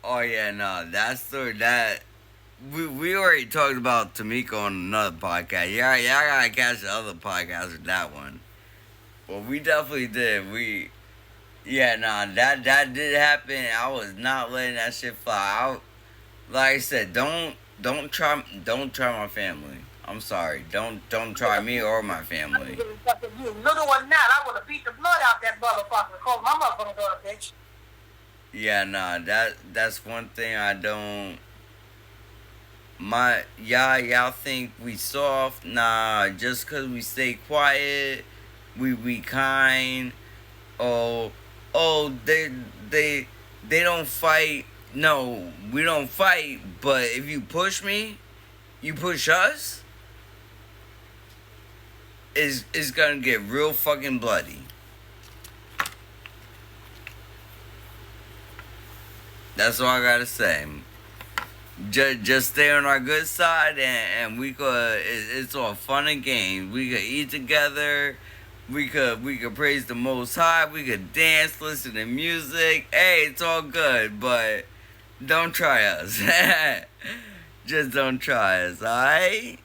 Oh yeah, no, that story that we already talked about Tamika on another podcast. Y'all gotta catch the other podcast with that one. Well, we definitely did. That did happen. I was not letting that shit fly. Like I said, don't try my family. I'm sorry. Don't try me or my family. Little or not, I would have beat the blood out that motherfucker. Call my motherfucking daughter, bitch. Yeah, nah, that's one thing I don't. Y'all think we soft? Nah, just cause we stay quiet, we kind. Oh, they don't fight. No, we don't fight. But if you push me, you push us. It's gonna get real fucking bloody. That's all I gotta say. Just stay on our good side, and we could. It's all fun and games. We could eat together. We could praise the Most High. We could dance, listen to music. Hey, it's all good, but don't try us. Just don't try us, alright?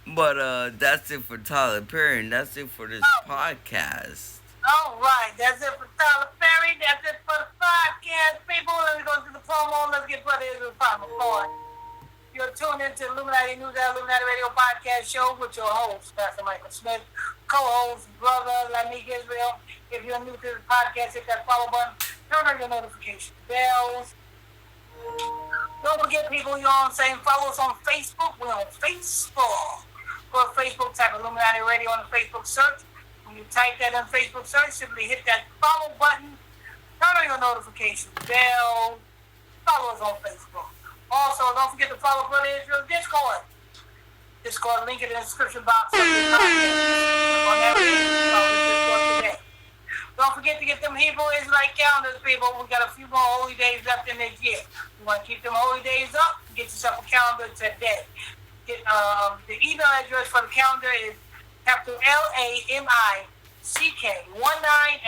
But that's it for Tyler Perry, and that's it for this podcast. All right, that's it for Tyler Perry. That's it for the podcast, people. Let's go to the promo. Let's get put into the promo for it. You're tuned into Illuminati News, Illuminati Radio podcast show with your host, Pastor Michael Smith, co-host, brother, Lanik Israel. If you're new to the podcast, hit that follow button. Turn on your notification bells. Don't forget, people, you know what I'm saying, follow us on Facebook. We're on Facebook. Go to Facebook, type Illuminati Radio on the Facebook search. When you type that in Facebook search, simply hit that follow button. Turn on your notification bell. Follow us on Facebook. Also, don't forget to follow Brother Israel's Discord. Discord link in the description box. On that link, don't forget to get them Hebrew Israelite calendars, people. We got a few more holy days left in this year. You want to keep them holy days up? Get yourself a calendar today. Get, the email address for the calendar is capital LAMICK19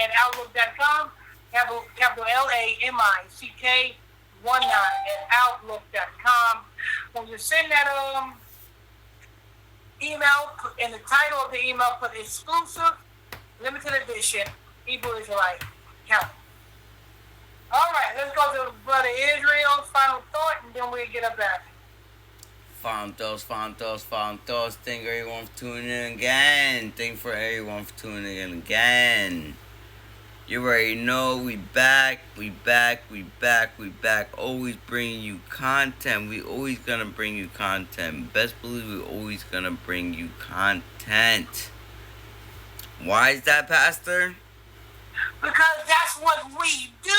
at outlook.com. Capital LAMICK19 at outlook.com. When you send that email, in the title of the email, put exclusive, limited edition, Hebrew Israelite calendar. All right, let's go to Brother Israel's final thought, and then we'll get up out. Final thoughts. Thank everyone for tuning in again. Thank for everyone for tuning in again. You already know we back. Always bringing you content. We always gonna bring you content. Best believe we always gonna bring you content. Why is that, Pastor? Because that's what we do.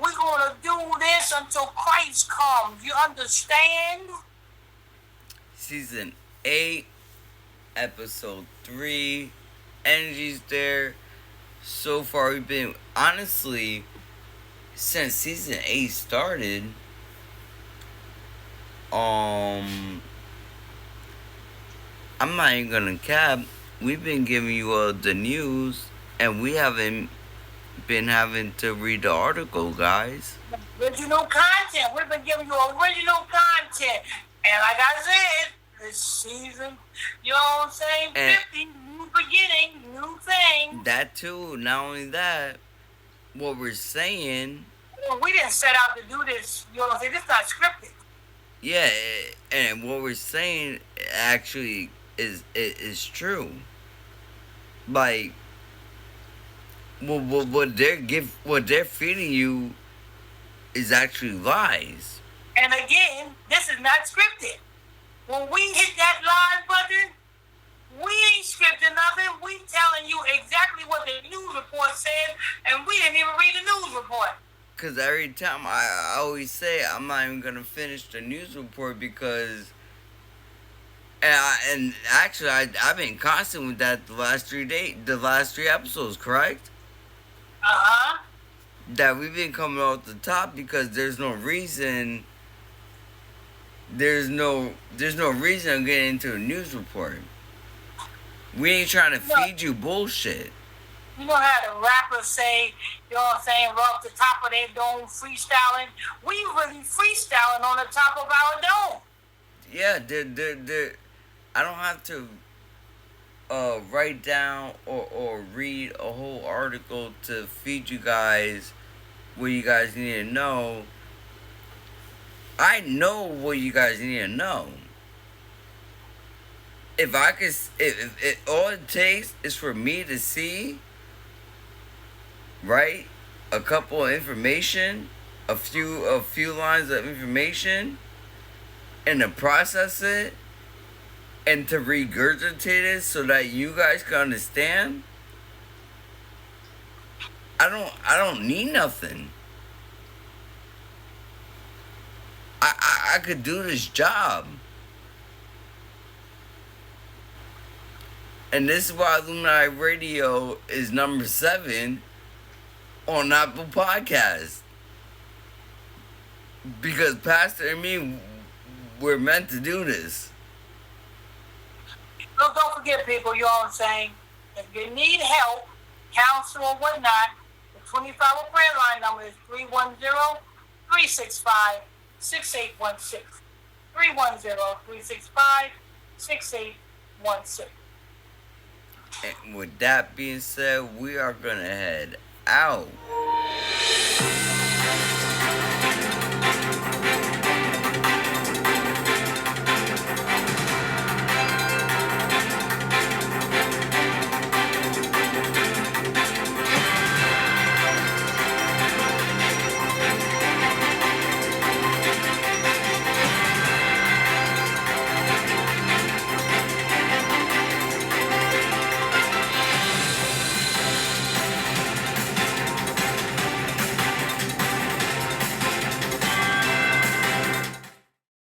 We're going to do this until Christ comes. You understand? Season 8, episode 3. Energy's there. So far, we've been, honestly, since season 8 started, I'm not even gonna cap. We've been giving you all the news, and we haven't been having to read the article, guys. Original content. We've been giving you original content. And like I said, this season, you know what I'm saying? And 50, new beginning, new thing. That too. Not only that, what we're saying. Well, we didn't set out to do this. You know what I'm saying? This is not scripted. Yeah, and what we're saying actually is true. Like, what they're feeding you is actually lies. And again, this is not scripted. When we hit that live button, we ain't scripting nothing. We telling you exactly what the news report says, and we didn't even read the news report. Because every time I always say I'm not even going to finish the news report because... And actually, I've been constant with that the last 3 episodes, correct? Uh-huh. That we've been coming off the top because there's no reason... There's no reason I'm getting into a news report. We ain't trying to feed you bullshit. You know how the rappers say, you know what I'm saying, we're off the top of their dome freestyling? We really freestyling on the top of our dome. Yeah, I don't have to write down or read a whole article to feed you guys what you guys need to know. I know what you guys need to know. If all it takes is for me to see, right, a couple of information, a few lines of information, and to process it, and to regurgitate it so that you guys can understand, I don't need nothing. I could do this job. And this is why Illuminati Radio is number 7 on Apple Podcasts. Because Pastor and me, we're meant to do this. So don't forget, people, you know what I'm saying? If you need help, counsel or whatnot, the 24-hour prayer line number is 310-365-6816. 310-365-6816. And with that being said, we are going to head out.